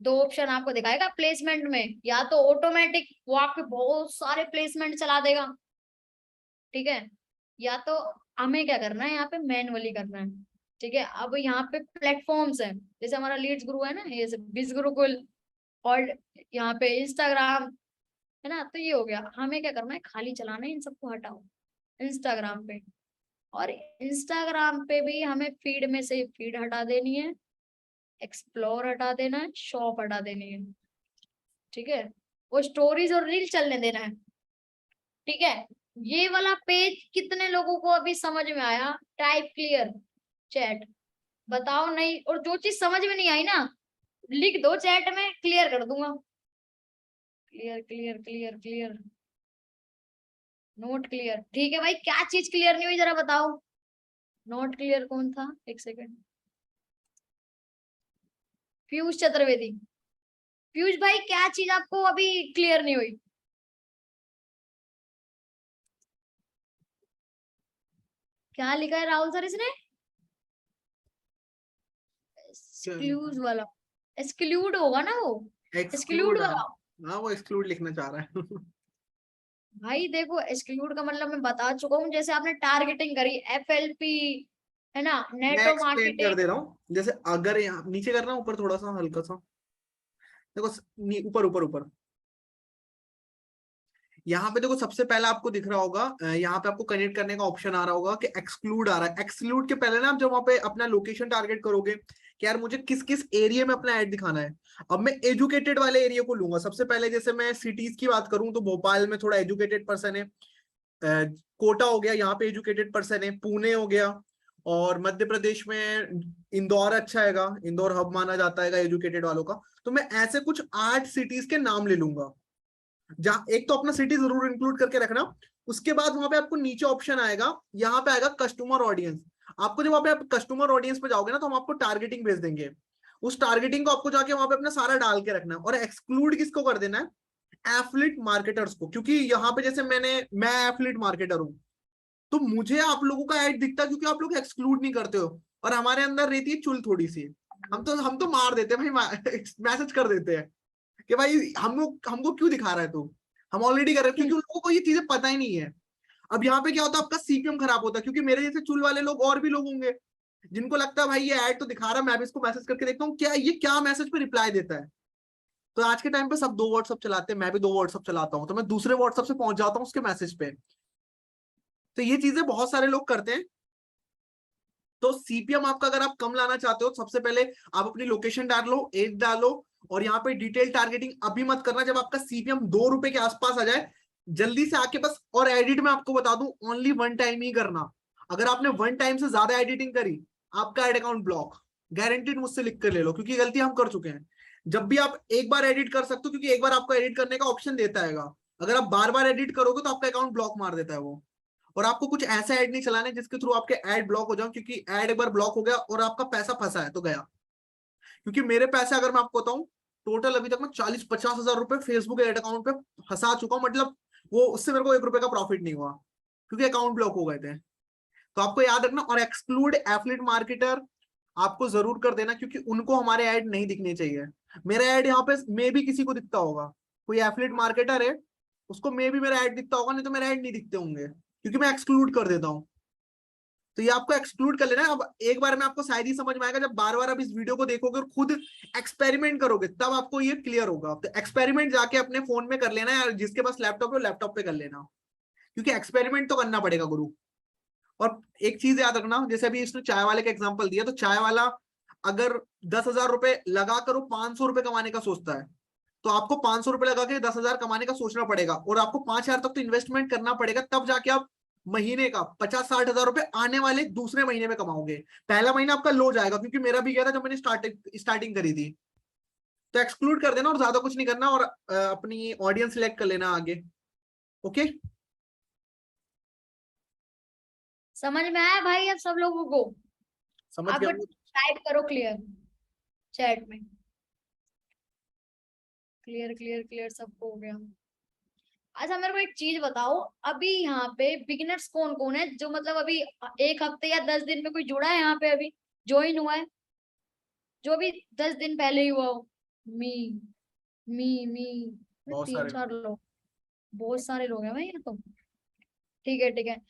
S2: 2 ऑप्शन आपको दिखाएगा प्लेसमेंट में, या तो ऑटोमेटिक वो आपके बहुत सारे प्लेसमेंट चला देगा, ठीक है, या तो हमें क्या करना है यहाँ पे मैनुअली करना है, ठीक है। अब यहाँ पे प्लेटफॉर्म्स है, जैसे हमारा लीड्स गुरु है ना, ये बिज गुरुकुल, और यहाँ पे इंस्टाग्राम है ना, तो ये हो गया। हमें क्या करना है, खाली चलाना है, इन सबको हटाओ इंस्टाग्राम पे। और इंस्टाग्राम पे भी हमें फीड में से फीड हटा देनी है, एक्सप्लोर हटा देना है, शॉप हटा देनी है, ठीक है। वो स्टोरीज और रील चलने देना है, ठीक है। ये वाला पेज कितने लोगों को अभी समझ में आया, टाइप क्लियर चैट, बताओ नहीं। और जो चीज समझ में नहीं आई ना, लिख दो चैट में, क्लियर कर दूंगा। Clear clear clear clear, note clear, ठीक है भाई, क्या चीज क्लियर नहीं हुई जरा बताओ। नोट क्लियर कौन था, एक सेकंड, पीयूष चतुर्वेदी। पीयूष भाई क्या चीज आपको अभी क्लियर नहीं हुई? क्या लिखा है राहुल सर इसने? एक्सक्लूज वाला, एक्सक्लूड होगा ना वो, एक्सक्लूड
S1: एक्सक्लूड, हाँ।
S2: वाला।
S1: हाँ वो एक्सक्लूड लिखना चाह रहा है।
S2: भाई देखो एक्सक्लूड का मतलब मैं बता चुका हूँ, जैसे आपने टारगेटिंग करी FLP है ना,
S1: मैं
S2: नेटो
S1: एक्सप्लेन कर
S2: मार्केटिंग।
S1: दे रहा हूँ, जैसे अगर यहाँ नीचे करना, ऊपर थोड़ा सा हल्का सा देखो, ऊपर ऊपर ऊपर, यहाँ पे देखो सबसे पहला आपको दिख रहा होगा, यहाँ पे आपको कनेक्ट करने का ऑप्शन आ रहा होगा कि एक्सक्लूड आ रहा है। एक्सक्लूड के पहले ना आप जब वहां पे अपना लोकेशन टारगेट करोगे कि यार मुझे किस किस एरिया में अपना ऐड दिखाना है, अब मैं एजुकेटेड वाले एरिया को लूंगा सबसे पहले। जैसे मैं सिटीज की बात करूं तो भोपाल में थोड़ा एजुकेटेड पर्सन है, कोटा हो गया, यहाँ पे एजुकेटेड पर्सन है, पुणे हो गया, और मध्य प्रदेश में इंदौर अच्छा हैगा, इंदौर हब माना जाता है एजुकेटेड वालों का। तो मैं ऐसे कुछ 8 सिटीज के नाम ले लूंगा, जहां एक तो अपना सिटी जरूर इंक्लूड करके रखना। उसके बाद वहां पे आपको नीचे ऑप्शन आएगा, यहाँ पे आएगा कस्टमर ऑडियंस। आपको जब वहां पे आप कस्टमर ऑडियंस पे जाओगे ना, तो हम आपको टारगेटिंग भेज देंगे। उस टारगेटिंग को आपको जाके वहां पे अपना सारा डाल के रखना है, और एक्सक्लूड किसको कर देना है, एफिलिएट मार्केटर्स को। क्योंकि यहाँ पे जैसे मैं एफिलिएट मार्केटर हूँ, तो मुझे आप लोगों का ऐड दिखता है क्योंकि आप लोग एक्सक्लूड नहीं करते हो। और हमारे अंदर रहती है चुल थोड़ी सी, हम तो मार देते हैं भाई, मैसेज कर देते हैं कि भाई हमको क्यों दिखा रहा है तू, हम ऑलरेडी कर रहे हैं, क्योंकि उन लोगों को ये चीजें पता ही नहीं है। अब यहाँ पे क्या होता है, आपका CPM खराब होता है, क्योंकि मेरे जैसे चुल वाले लोग और भी लोग होंगे जिनको लगता है भाई ये ऐड तो दिखा रहा है, मैं भी इसको मैसेज करके देखता हूँ क्या ये क्या मैसेज पे रिप्लाई देता है। तो आज के टाइम पे सब 2 व्हाट्सअप चलाते हैं, मैं भी 2 व्हाट्सअप चलाता हूँ, तो मैं दूसरे व्हाट्सअप से पहुंच जाता हूँ उसके मैसेज पे। तो ये चीजें बहुत सारे लोग करते हैं। तो सीपीएम आपका अगर आप कम लाना चाहते हो, सबसे पहले आप अपनी लोकेशन डालो, एज डालो, और यहाँ पे डिटेल टारगेटिंग अभी मत करना। जब आपका सीपीएम 2 रुपए के आसपास आ जाए, जल्दी से आके बस, और एडिट में आपको बता दूं, ओनली 1 टाइम ही करना। अगर आपने 1 टाइम से ज्यादा एडिटिंग करी, आपका एड अकाउंट ब्लॉक गारंटीड, मुझसे लिख कर ले लो, क्योंकि गलती हम कर चुके हैं। जब भी आप एक बार एडिट कर सकते हो, क्योंकि एक बार आपको एडिट करने का ऑप्शन देता है, अगर आप बार बार एडिट करोगे तो आपका अकाउंट ब्लॉक मार देता है वो। और आपको कुछ ऐसा ऐड नहीं चलाना है जिसके थ्रू आपके ऐड ब्लॉक हो जाए, क्योंकि ऐड एक बार ब्लॉक हो गया और आपका पैसा फंसा है तो गया। क्योंकि मेरे पैसे अगर मैं आपको बताऊं, टोटल अभी तक मैं 40-50 हजार रुपए फेसबुक एड अकाउंट पे फंसा चुका हूं, मतलब वो उससे मेरे को 1 रुपए का प्रॉफिट नहीं हुआ, क्योंकि अकाउंट ब्लॉक हो गए थे। तो आपको याद रखना, और एक्सक्लूड एफिलिएट मार्केटर आपको जरूर कर देना, क्योंकि उनको हमारे ऐड नहीं दिखने चाहिए। मेरा ऐड यहाँ पे मे भी किसी को दिखता होगा, कोई एफिलिएट मार्केटर है, उसको मे भी मेरा ऐड दिखता होगा, नहीं तो मेरा ऐड नहीं दिखते होंगे, क्योंकि मैं एक्सक्लूड कर देता हूँ। तो ये आपको एक्सक्लूड कर लेना है। अब एक बार में आपको शायद ही समझ में आएगा, जब बार बार आप इस वीडियो को देखोगे और खुद एक्सपेरिमेंट करोगे, तब आपको ये क्लियर होगा। तो एक्सपेरिमेंट जाके अपने फोन में कर लेना है, जिसके पास लैपटॉप है लैपटॉप पे कर लेना, क्योंकि एक्सपेरिमेंट तो करना पड़ेगा गुरु। और एक चीज याद रखना, जैसे अभी इसने चाय वाले का एग्जाम्पल दिया, तो चाय वाला अगर 10,000 रुपए लगाकर वो 500 रुपए कमाने का सोचता है, तो आपको 500 रुपए लगा के 10,000 कमाने का सोचना पड़ेगा, और आपको 5,000 तक तो इन्वेस्टमेंट करना पड़ेगा, तब जाके आप महीने का 50-60 हजार रुपए आने वाले दूसरे महीने में कमाओगे। पहला महीना आपका लो जाएगा, क्योंकि मेरा भी गया था जब मैंने स्टार्टिंग करी थी। तो एक्सक्लूड कर देना और ज्यादा कुछ नहीं करना, और अपनी ऑडियंस सिलेक्ट कर लेना आगे। ओके,
S2: समझ में आया भाई अब सब लोगों को?
S1: समझ
S2: अब
S1: गया।
S2: टाइप करो क्लियर चैट में, क्लियर क्लियर क्लियर सबको हो गया। अच्छा मेरे को एक चीज बताओ, अभी यहाँ पे बिगिनर्स कौन कौन है जो मतलब अभी 1 हफ्ते या 10 दिन में कोई जुड़ा है यहाँ पे, अभी ज्वाइन हुआ है, जो अभी 10 दिन पहले ही हुआ हो? मी मी
S1: बहुत
S2: तीन
S1: सारे
S2: चार
S1: लोग।
S2: लोग, बहुत सारे लोग हैं भाई ये तो। ठीक है ठीक है।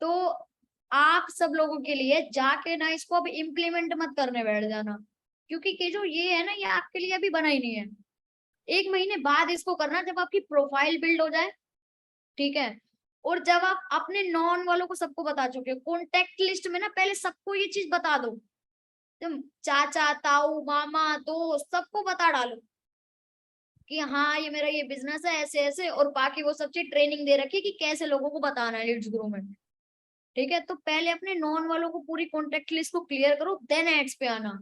S2: तो आप सब लोगों के लिए जाके ना इसको अब इम्प्लीमेंट मत करने बैठ जाना, क्योंकि कि जो ये है ना, ये आपके लिए अभी बना ही नहीं है। 1 महीने बाद इसको करना, जब आपकी प्रोफाइल बिल्ड हो जाए, ठीक है। और जब आप अपने नॉन वालों को सबको बता चुके हो, कॉन्टेक्ट लिस्ट में ना पहले सबको ये चीज बता दो, तुम चाचा ताऊ मामा दोस्त सबको बता डालो कि हाँ ये मेरा ये बिजनेस है ऐसे ऐसे, और बाकी वो सब चीज ट्रेनिंग दे रखी है कि कैसे लोगों को बताना है लीड्स ग्रो में। ठीक है, तो पहले अपने नॉन वालों को पूरी कॉन्टेक्ट लिस्ट को क्लियर करो, देन एड्स पे आना।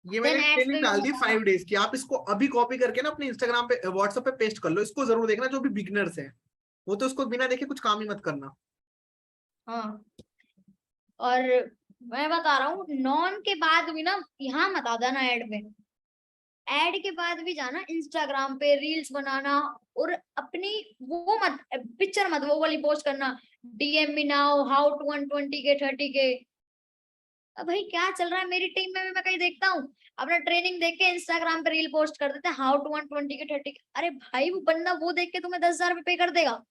S1: ये मैंने
S2: देन एड्स
S1: ट्रेनिंग
S2: पे भी
S1: डाल दी
S2: मत आना।
S1: 5 डेज की, आप इसको अभी कॉपी करके ना अपने इंस्टाग्राम पे व्हाट्सएप पे पेस्ट कर लो, इसको जरूर देखना। जो भी बिगनर्स हैं वो तो इसको बिना देखे कुछ काम ही मत करना।
S2: हाँ, और मैं बता रहा हूँ नॉन के बाद भी ना यहाँ मत आ जाना ऐड में, ऐड के बाद भी जाना इंस्टाग्राम पे रील्स बनाना, और अपनी वो मत पिक्चर मत वो वाली पोस्ट करना, DM me now how to 120K 30K। अब भाई क्या चल रहा है, मेरी टीम में भी मैं कहीं देखता हूँ अपना ट्रेनिंग देख के इंस्टाग्राम पे रील पोस्ट कर देते हैं, हाउ टू 120K 30K। अरे भाई वो बंदा वो देख के तुम्हें 10,000 पे कर देगा?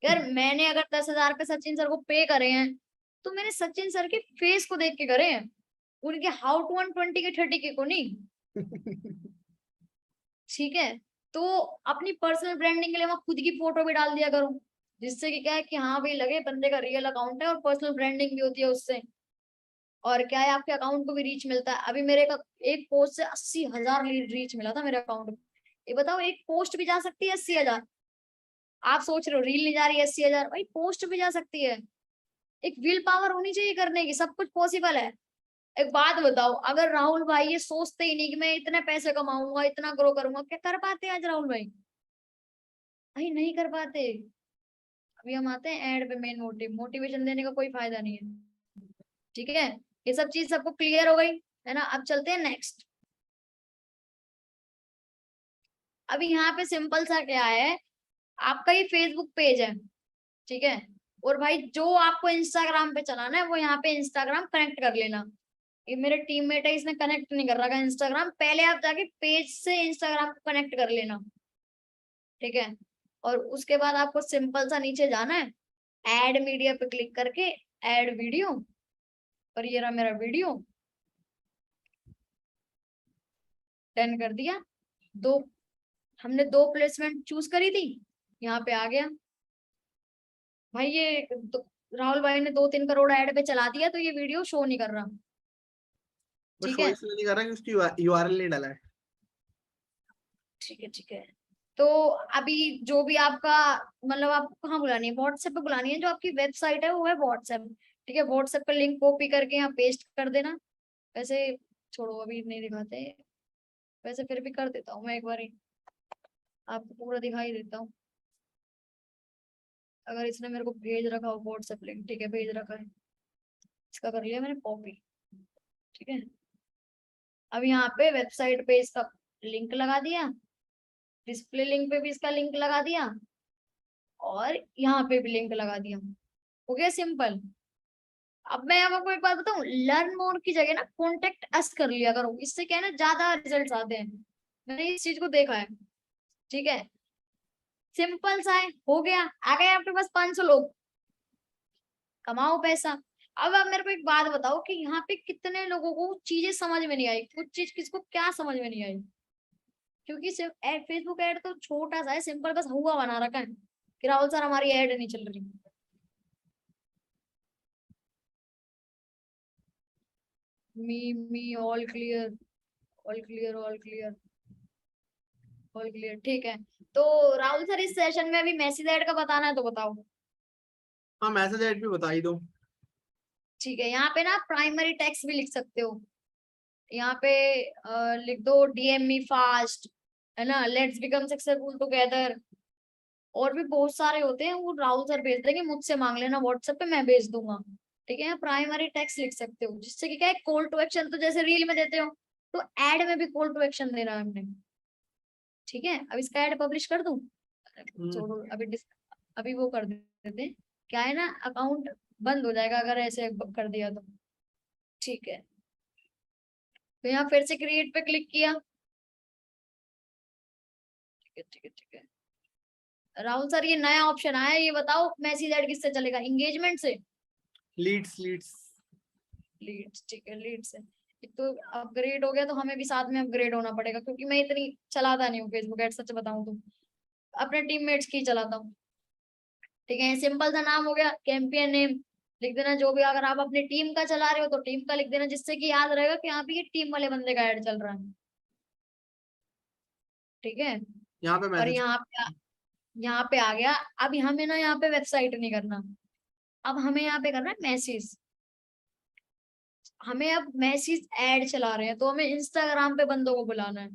S2: यार मैंने अगर 10,000 पे सचिन सर को पे करे हैं, तो मैंने सचिन सर के फेस को देख के करे हैं, उनके हाउ टू 120K 30K को नहीं। ठीक है, तो अपनी पर्सनल ब्रांडिंग के लिए मैं खुद की फोटो भी डाल दिया करूँ, जिससे कि क्या है कि हाँ भाई लगे बंदे का रियल अकाउंट है, और पर्सनल ब्रांडिंग भी होती है उससे। और क्या है, आपके अकाउंट को भी रीच मिलता है। अभी मेरे का एक पोस्ट से 80,000 रीच मिला था मेरे अकाउंट में। ये बताओ एक पोस्ट भी जा सकती है 80,000? आप सोच रहे हो रील नहीं जा रही है 80,000, भाई पोस्ट भी जा सकती है। एक विल पावर होनी चाहिए करने की, सब कुछ पॉसिबल है। एक बात बताओ, अगर राहुल भाई ये सोचते ही नहीं कि मैं इतने पैसे कमाऊंगा इतना ग्रो करूंगा, क्या कर पाते आज राहुल भाई? भाई नहीं कर पाते। अभी हम आते हैं एड पे, मेन मोटिवेशन देने का कोई फायदा नहीं है। ठीक है, ये सब चीज सबको क्लियर हो गई है ना? अब चलते हैं नेक्स्ट। अभी यहाँ पे सिंपल सा क्या है, आपका ये फेसबुक पेज है, ठीक है। और भाई जो आपको इंस्टाग्राम पे चलाना है वो यहाँ पे इंस्टाग्राम कनेक्ट कर लेना। ये मेरे टीममेट है, इसने कनेक्ट नहीं कर रखा इंस्टाग्राम, पहले आप जाके पेज से इंस्टाग्राम को कनेक्ट कर लेना। ठीक है, और उसके बाद आपको सिंपल सा नीचे जाना है, ऐड मीडिया पे क्लिक करके ऐड वीडियो, और ये रहा मेरा वीडियो, डन कर दिया। दो हमने 2 प्लेसमेंट चूज करी थी, यहाँ पे आ गया भाई ये राहुल भाई ने 2-3 करोड़ ऐड पे चला दिया तो ये वीडियो शो नहीं कर रहा।
S1: वो
S2: ठीक
S1: शो
S2: है,
S1: इसलिए नहीं कर रहा कि उसकी यूआरएल नहीं डाला है।
S2: ठीक है, ठीक है। तो अभी जो भी आपका, मतलब आपको कहाँ बुलानी है, व्हाट्सएप पे बुलानी है। जो आपकी वेबसाइट है वो है व्हाट्सएप। ठीक है, व्हाट्सएप का लिंक कॉपी करके यहाँ पेस्ट कर देना। वैसे छोड़ो, अभी नहीं दिखाते, वैसे फिर भी कर देता हूँ मैं एक बार, आपको पूरा दिखाई देता हूँ। अगर इसने मेरे को भेज रखा हो व्हाट्सएप लिंक, ठीक है, भेज रखा है, इसका कर लिया मैंने कॉपी। ठीक है, अब यहाँ पे वेबसाइट पे इसका लिंक लगा दिया, डिस्प्ले लिंक पे भी इसका लिंक लगा दिया, और यहाँ पे भी लिंक लगा दिया। हो गया सिंपल। अब मैं अब आपको एक बात बताऊं, लर्न मोर की जगह ना कॉन्टेक्ट अस कर लिया करो, इससे क्या है ना, ज्यादा रिजल्ट आते हैं। मैंने इस चीज को देखा है। ठीक है, सिंपल सा है, हो गया, आ गए आपके पास 500 लोग, कमाओ पैसा। अब आप मेरे को एक बात बताओ कि यहाँ पे कितने लोगों को चीजें समझ में नहीं आई, कुछ चीज किसको क्या समझ में नहीं आई। क्योंकि सिर्फ एड, फेसबुक एड तो छोटा सा है, सिंपल, बस हुआ बना रखा है कि राहुल सर हमारी एड नहीं चल रही। Me all clear, all clear, all clear, all clear. ठीक है, तो राहुल सर इस सेशन में अभी मैसेज ऐड का बताना है तो बताओ।
S1: हाँ, मैसेज ऐड भी बता ही दो।
S2: ठीक है, यहाँ पे ना प्राइमरी टेक्स्ट भी लिख सकते हो। यहाँ पे लिख दो डीएम मी फास्ट, है ना, लेट्स बिकम सक्सेसफुल टुगेदर। और भी बहुत सारे होते हैं, वो राहुल सर भेज देंगे, मुझसे मांग लेना व्हाट्सएप पे, मैं भेज दूंगा। ठीक है, प्राइमरी टेक्स्ट लिख सकते हो, जिससे कि क्या है, कॉल टू एक्शन, तो जैसे रील में देते हो तो एड में भी कॉल टू एक्शन देना है हमने। ठीक है, अब इसका एड पब्लिश कर दूं,
S1: हम्म।
S2: छोड़ो अभी अभी वो कर देते हैं। क्या है ना, अकाउंट बंद हो जाएगा अगर ऐसे कर दिया तो। ठीक है, तो यहाँ फिर से क्रिएट पे क्लिक किया। ठीक है, ठीक है, ठीक है। राहुल सर ये नया ऑप्शन आया है, ये बताओ मैसेज ऐड किससे चलेगा, एंगेजमेंट से?
S1: Leeds Leeds.
S2: लीड्स, ठीक है, लीड्स से। एक तो अपग्रेड हो गया तो हमें भी साथ में अपग्रेड होना पड़ेगा, क्योंकि मैं इतनी चलाता नहीं हूँ फेसबुक एड, सच बताऊं तो अपने टीममेट्स की चलाता हूँ। ठीक है, सिंपल सा नाम हो गया, कैंपेन नेम लिख देना जो भी, अगर आप अपनी टीम का चला रहे हो तो टीम का लिख देना, जिससे कि याद रहेगा कि यहाँ पे ये टीम वाले बंदे का ऐड चल रहा है। ठीक है,
S1: यहाँ पे
S2: और
S1: मैसेज।
S2: यहाँ पे आ गया। अब हमें ना यहाँ पे वेबसाइट नहीं करना, अब हमें यहाँ पे करना है मैसेज। हमें अब मैसेज ऐड चला रहे हैं तो हमें इंस्टाग्राम पे बंदों को बुलाना है।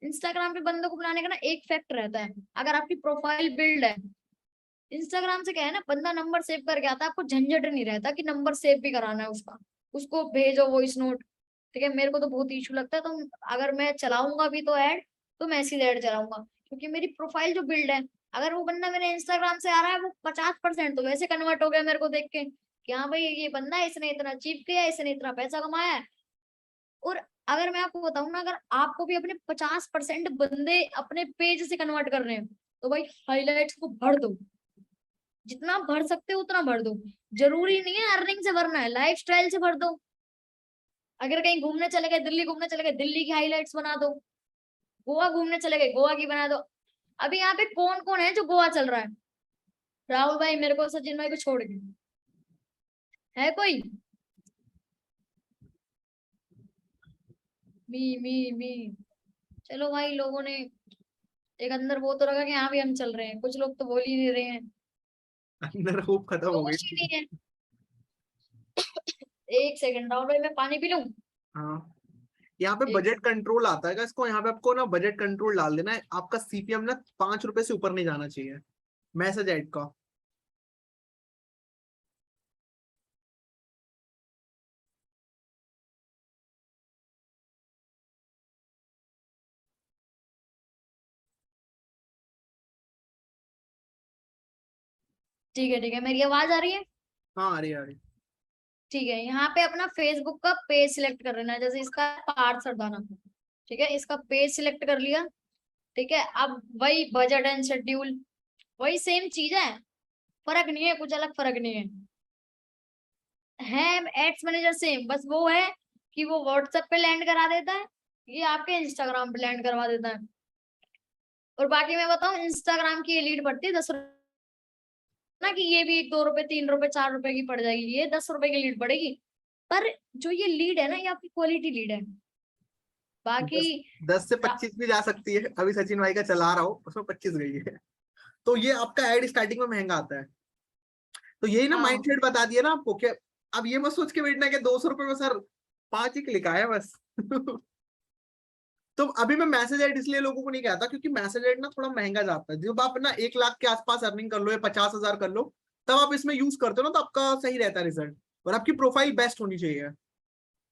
S2: इंस्टाग्राम पे बंदों को बुलाने का ना एक फैक्ट रहता है, अगर आपकी प्रोफाइल बिल्ड है, इंस्टाग्राम से क्या है ना, बंदा नंबर सेव करके आता है, आपको झंझट नहीं रहता कि नंबर सेव भी कराना है उसका, उसको भेजो वॉइस नोट। ठीक है, मेरे को तो बहुत इशू लगता है, तो अगर मैं चलाऊंगा भी तो ऐड, तो मैसेज ऐड चलाऊंगा, क्योंकि मेरी प्रोफाइल जो बिल्ड है, अगर वो बंदा मेरे इंस्टाग्राम से आ रहा है, वो 50% तो वैसे कन्वर्ट हो गया मेरे को देख के कि हाँ भाई ये बंदा है, इसने इतना अचीव किया है, इसने इतना पैसा कमाया है। और अगर मैं आपको बताऊं ना, अगर आपको भी अपने 50% बंदे अपने पेज से कन्वर्ट कर रहे हैं, तो भाई हाईलाइट्स को भर दो, जितना भर सकते हो उतना भर दो। जरूरी नहीं है अर्निंग से भरना है, लाइफ स्टाइल से भर दो। अगर कहीं घूमने चले गए, दिल्ली घूमने चले गए, दिल्ली की हाईलाइट्स बना दो। गोवा घूमने चले गए, गोवा की बना दो। अभी यहाँ पे कौन कौन है जो गोवा चल रहा है? राहुल भाई मेरे को, सचिन भाई को छोड़ के, है कोई? मी चलो भाई, लोगों ने एक अंदर वो तो रखा कि हाँ भी हम चल रहे हैं, कुछ लोग तो बोल ही नहीं रहे हैं,
S1: अंदर होप खत्म हो गई
S2: जोश ही
S1: थी।
S2: नहीं है। एक सेकंड राहुल भाई, मैं पानी पी लूं।
S1: हाँ, यहाँ पे
S2: एक
S1: बजट
S2: सेकंड।
S1: कंट्रोल आता है इसको, यहाँ पे आपको ना बजट कंट्रोल डाल देना है, आपका सीपीएम ना 5 रुपए से ऊपर नहीं जाना चाहिए मैसेज ऐड का।
S2: ठीक है, ठीक है, मेरी आवाज आ रही है?
S1: हाँ, अरे अरे।
S2: ठीक है, यहाँ पे अपना फेसबुक का पेज सिलेक्ट कर लेना है, जैसे इसका पार्थ सरदाना। ठीक है, इसका पेज सिलेक्ट कर लिया। ठीक है, अब वही बजट एंड शेड्यूल, वही सेम चीज है, फर्क नहीं है, कुछ अलग फर्क नहीं है एड्स मैनेजर सेम, बस वो है कि वो व्हाट्सएप पे लैंड करा देता है, ये आपके इंस्टाग्राम पे लैंड करवा देता है। और बाकी मैं बताऊं, इंस्टाग्राम की ये लीड पड़ती है 10 रुपए। ना कि ये भी 2 रुपए 3 रुपए 4 रुपए की पड़ जाएगी, ये 10 रुपए की लीड पड़ेगी, पर जो ये लीड है ना, ये आपकी क्वालिटी लीड है। बाकी
S1: 10 से 25 भी जा सकती है, अभी सचिन भाई का चला रहा हूँ उसमें 25 गई है। तो ये आपका एड स्टार्टिंग में महंगा आता है। तो यही ना
S2: हाँ
S1: माइंडसेट बता दिया ना आपको कि अब ये मत सोच के बैठना कि 200 रुपए में सर 5 ही क्लिक आया बस। तो अभी मैं मैसेज एड इसलिए लोगों को नहीं कहता क्योंकि मैसेज एड ना थोड़ा महंगा जाता है। जब आप ना 1 लाख के आसपास अर्निंग कर लो या 50,000 कर लो, तब आप इसमें यूज करते हो ना, तो आपका सही रहता है रिजल्ट, और आपकी प्रोफाइल बेस्ट होनी चाहिए।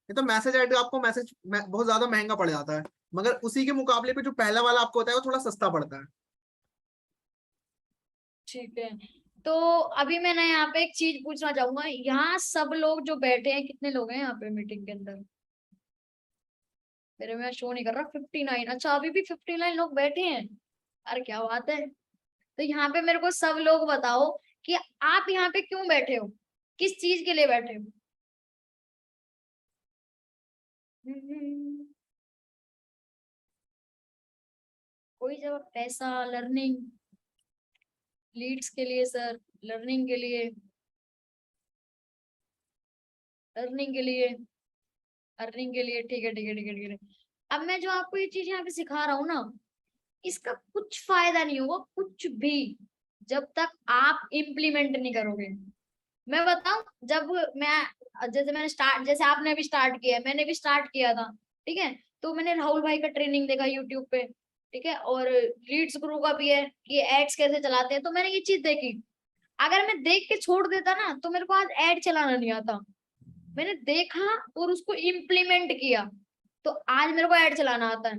S1: ये तो मैसेज एड आपको मैसेज बहुत ज्यादा महंगा पड़ जाता है, मगर उसी के मुकाबले पे जो पहला वाला आपको होता है वो थोड़ा सस्ता पड़ता है।
S2: ठीक है। तो अभी मैं ना यहाँ पे एक चीज पूछना चाहूंगा, यहाँ सब लोग जो बैठे हैं, कितने लोग हैं यहाँ पे मीटिंग के अंदर? मेरे में शो नहीं कर रहा। 59। अच्छा, अभी भी 59 लोग बैठे हैं। अरे क्या बात है। तो यहाँ पे मेरे को सब लोग बताओ कि आप यहाँ पे क्यों बैठे हो, किस चीज के लिए बैठे हो? कोई जवाब? पैसा, लर्निंग, लीड्स के लिए सर, लर्निंग के लिए, लर्निंग के लिए, अर्निंग के लिए। ठीक है ठीक है ठीक है ठीक है। अब मैं जो आपको ये चीज यहाँ पे सिखा रहा हूँ ना, इसका कुछ फायदा नहीं होगा कुछ भी जब तक आप इम्प्लीमेंट नहीं करोगे। मैं बताऊं, जब मैं जैसे मैंने स्टार्ट, जैसे आपने अभी स्टार्ट किया है, मैंने भी स्टार्ट किया था, ठीक है। तो मैंने राहुल भाई का ट्रेनिंग देखा यूट्यूब पे, ठीक है, और लीड्स गुरु का भी है कि एड्स कैसे चलाते हैं, तो मैंने ये चीज देखी। अगर मैं देख के छोड़ देता ना, तो मेरे को आज एड चलाना नहीं आता। मैंने देखा और उसको इम्प्लीमेंट किया, तो आज मेरे को एड चलाना आता है,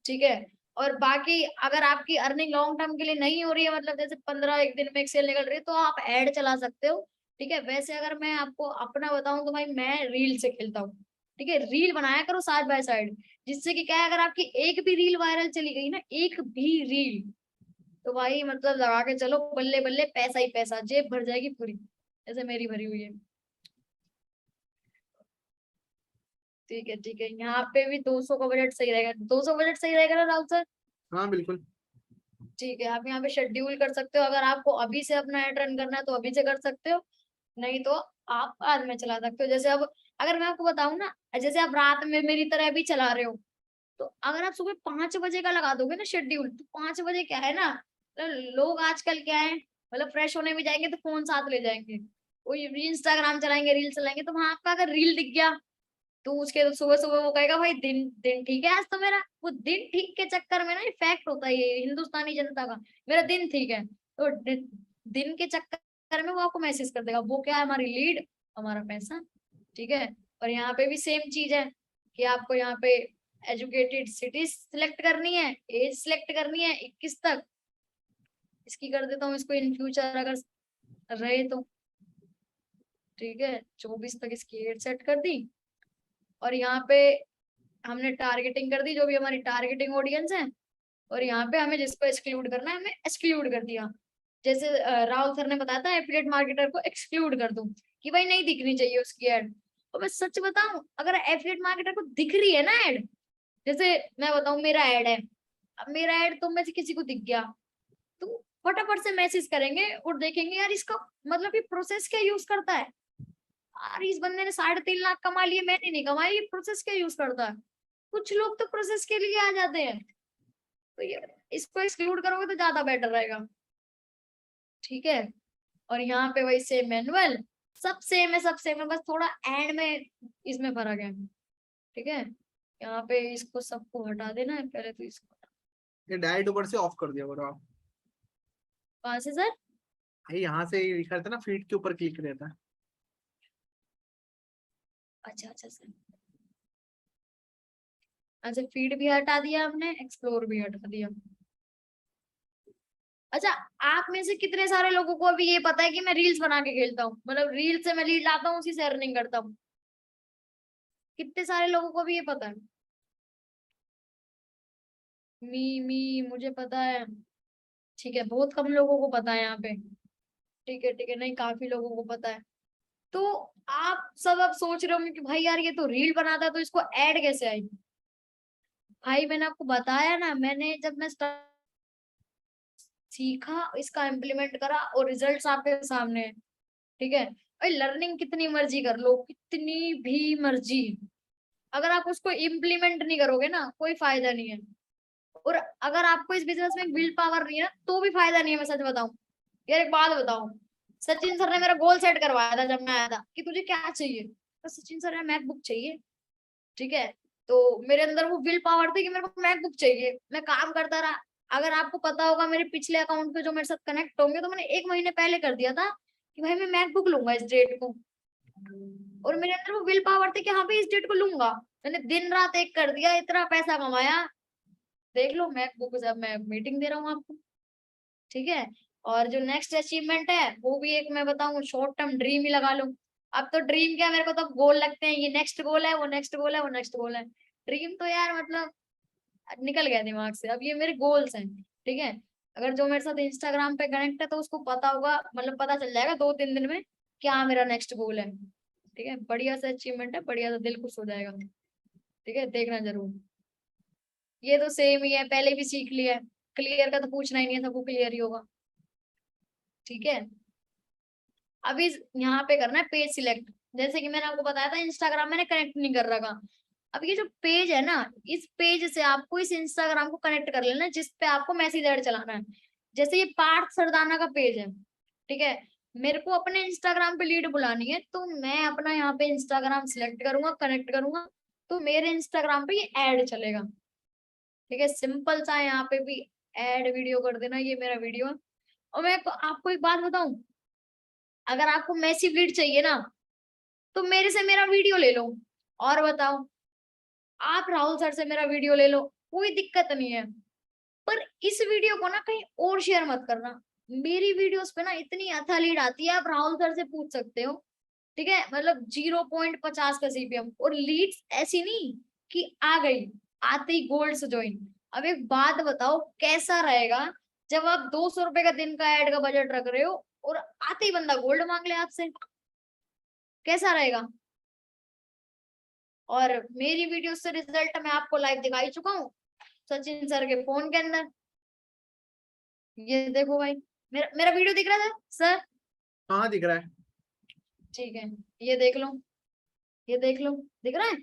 S2: ठीक है। और बाकी अगर आपकी अर्निंग लॉन्ग टर्म के लिए नहीं हो रही है, मतलब जैसे 15 एक दिन में एक सेल निकल रही है, तो आप ऐड चला सकते हो, ठीक है। वैसे अगर मैं आपको अपना बताऊं तो भाई मैं रील से खेलता हूँ, ठीक है। रील बनाया करो साइड बाय साइड, जिससे कि क्या है, अगर आपकी एक भी रील वायरल चली गई ना, एक भी रील, तो भाई मतलब लगा के चलो, बल्ले बल्ले पैसा ही पैसा, जेब भर जाएगी पूरी, जैसे मेरी भरी हुई है। ठीक है ठीक है, यहाँ पे भी 200 का बजट सही रहेगा, 200 बजट सही रहेगा ना राहुल सर?
S1: हाँ बिल्कुल।
S2: ठीक है, आप यहाँ पे शेड्यूल कर सकते हो, अगर आपको अभी से अपना एड रन करना है तो अभी से कर सकते हो, नहीं तो आप बाद में चला सकते हो। जैसे अब अगर मैं आपको बताऊं ना, जैसे आप रात में मेरी तरह भी चला रहे हो, तो अगर आप सुबह 5 बजे का लगा दोगे ना शेड्यूल, तो 5 बजे क्या है ना, लोग आजकल क्या है, मतलब फ्रेश होने भी जाएंगे तो फोन साथ ले जाएंगे, वो इंस्टाग्राम चलाएंगे, रील चलाएंगे, तो वहां आपका अगर रील दिख गया, तो उसके तो सुबह सुबह वो कहेगा भाई दिन दिन ठीक है आज तो मेरा, वो दिन ठीक के चक्कर में ना, इफेक्ट होता है ये हिंदुस्तानी जनता का, मेरा दिन ठीक है, तो दिन के चक्कर में वो आपको मैसेज कर देगा, वो क्या है, हमारी लीड, हमारा पैसा, ठीक है। और यहाँ पे भी सेम चीज है कि आपको यहाँ पे एजुकेटेड सिटी सिलेक्ट करनी है, एज सिलेक्ट करनी है 21 तक, इसकी कर देता हूँ इसको इन फ्यूचर अगर रहे तो, ठीक है। 24 तक इसकी एज सेट कर दी, और यहाँ पे हमने टारगेटिंग कर दी, जो भी हमारी टारगेटिंग ऑडियंस है, और यहाँ पे हमें जिसको एक्सक्लूड करना है हमें एक्सक्लूड कर दिया। जैसे राहुल सर ने बताया था एफिलिएट मार्केटर को एक्सक्लूड कर दूं, कि भाई नहीं दिखनी चाहिए उसकी एड। और मैं सच बताऊं, अगर एफिलिएट मार्केटर को दिख रही है ना एड, जैसे मैं बताऊं मेरा एड है, अब मेरा एड तुम में से किसी को दिख गया, तो फटाफट से मैसेज करेंगे और देखेंगे यार इसका मतलब ये प्रोसेस क्या यूज करता है, यार इस बंदे ने 3.5 लाख कमा लिए, मैंने नहीं कमाया, ये प्रोसेस क्या यूज करता है। कुछ लोग तो प्रोसेस के लिए आ जाते हैं, तो ये इसको एक्सक्लूड करोगे तो ज्यादा बेटर रहेगा, ठीक है। और यहाँ पे वही सेम मैनुअल, सब सेम है, सब सेम है, बस थोड़ा एंड में इसमें फर्क है, ठीक है। यहाँ पे इसको सबको हटा देना है पहले, तो इसको
S1: ये डायरेक्ट ऊपर से ऑफ कर दिया करो आप।
S2: कहाँ से सर?
S1: भाई यहाँ से लिखा रहता है ना, फीड के ऊपर क्लिक रहता है।
S2: अच्छा अच्छा सर, अच्छा फीड भी हटा दिया हमने, एक्सप्लोर भी हटा दिया। अच्छा, आप में से कितने सारे लोगों को अभी ये पता है कि मैं रील्स बना के खेलता हूँ, मतलब रील से मैं लीड लाता हूँ, उसी से अर्निंग करता हूँ? कितने सारे लोगों को भी ये पता है? मी मुझे पता है, ठीक है, बहुत कम लोगों को पता है यहाँ पे, ठीक है ठीक है, नहीं काफी लोगों को पता है। तो आप सब अब सोच रहे होंगे कि भाई यार ये तो रील बनाता है, तो इसको ऐड कैसे आई? भाई मैंने आपको बताया ना, मैंने जब मैं सीखा, इसका इम्प्लीमेंट करा और रिजल्ट्स आपके सामने है। ठीक है, भाई लर्निंग कितनी मर्जी कर लो, कितनी भी मर्जी, अगर आप उसको इम्प्लीमेंट नहीं करोगे ना, कोई फायदा नहीं है। और अगर आपको इस बिजनेस में विल पावर नहीं है ना, तो भी फायदा नहीं है। मैं सच बताऊं यार, एक बात बताऊं, सचिन सर ने मेरा गोल सेट करवाया था जब मैं आया था कि तुझे क्या चाहिए, तो सचिन सर ने मैकबुक चाहिए। ठीक है, तो मेरे अंदर वो विल पावर थी कि मेरे को मैकबुक चाहिए, मैं काम करता रहा। अगर आपको पता होगा मेरे पिछले अकाउंट पे जो मेरे साथ कनेक्ट होंगे, तो मैंने 1 महीने पहले कर दिया था कि भाई मैं मैकबुक लूंगा इस डेट को, और मेरे अंदर वो विल पावर थी कि हाँ भाई इस डेट को लूंगा। मैंने दिन रात एक कर दिया, इतना पैसा कमाया। देख लो मैकबुक, जब मैं मीटिंग दे रहा हूँ आपको। ठीक है, और जो नेक्स्ट अचीवमेंट है वो भी एक मैं बताऊं, शॉर्ट टर्म ड्रीम ही लगा लो। अब तो ड्रीम क्या, मेरे को तो गोल लगते हैं, ये नेक्स्ट गोल है, वो नेक्स्ट गोल है, वो नेक्स्ट गोल है। ड्रीम तो यार मतलब निकल गया दिमाग से, अब ये मेरे गोल्स हैं। ठीक है, अगर जो मेरे साथ इंस्टाग्राम पे कनेक्ट है तो उसको पता होगा, मतलब पता चल जाएगा 2-3 दिन में क्या मेरा नेक्स्ट गोल है। ठीक है, बढ़िया सा अचीवमेंट है, बढ़िया सा, दिल खुश हो जाएगा। ठीक है, देखना जरूर। ये तो सेम ही है, पहले भी सीख लिया है। क्लियर का तो पूछना ही नहीं है, सबको क्लियर ही होगा। ठीक है, अभी यहाँ पे करना है पेज सिलेक्ट। जैसे कि मैंने आपको बताया था, इंस्टाग्राम मैंने कनेक्ट नहीं कर रखा। अब ये जो पेज है ना, इस पेज से आपको इस इंस्टाग्राम को कनेक्ट कर लेना है जिस पे आपको मैसेज ऐड चलाना है। जैसे ये पार्थ सरदाना का पेज है, ठीक है, मेरे को अपने इंस्टाग्राम पे लीड बुलानी है, तो मैं अपना यहाँ पे इंस्टाग्राम सिलेक्ट करूंगा, कनेक्ट करूंगा, तो मेरे इंस्टाग्राम पे ये ऐड चलेगा। ठीक है, सिंपल सा है, यहाँ पे भी ऐड वीडियो कर देना, ये मेरा वीडियो है। और मैं आपको एक बात बताऊं, अगर आपको मैसिव लीड चाहिए ना, तो मेरे से मेरा वीडियो ले लो, और बताओ, आप राहुल सर से मेरा वीडियो ले लो, कोई दिक्कत नहीं है। पर इस वीडियो को ना कहीं और शेयर मत करना। मेरी वीडियोस पे ना इतनी अथा लीड आती है, आप राहुल सर से पूछ सकते हो। ठीक है, मतलब 0.50 का सीपीएम, और लीड्स ऐसी नहीं कि आ गई आते ही गोल्ड से ज्वाइन। अब एक बात बताओ, कैसा रहेगा जब आप 200 रुपए का दिन का ऐड का बजट रख रहे हो और आते ही बंदा गोल्ड मांग ले आपसे, कैसा रहेगा। और मेरी वीडियो से रिजल्ट मैं आपको लाइव दिखा ही चुका हूँ, सचिन सर के फोन के अंदर। ये देखो भाई, मेरा मेरा वीडियो दिख रहा था सर।
S1: हाँ दिख रहा है।
S2: ठीक है, ये देख लो, ये देख लो, दिख रहा है,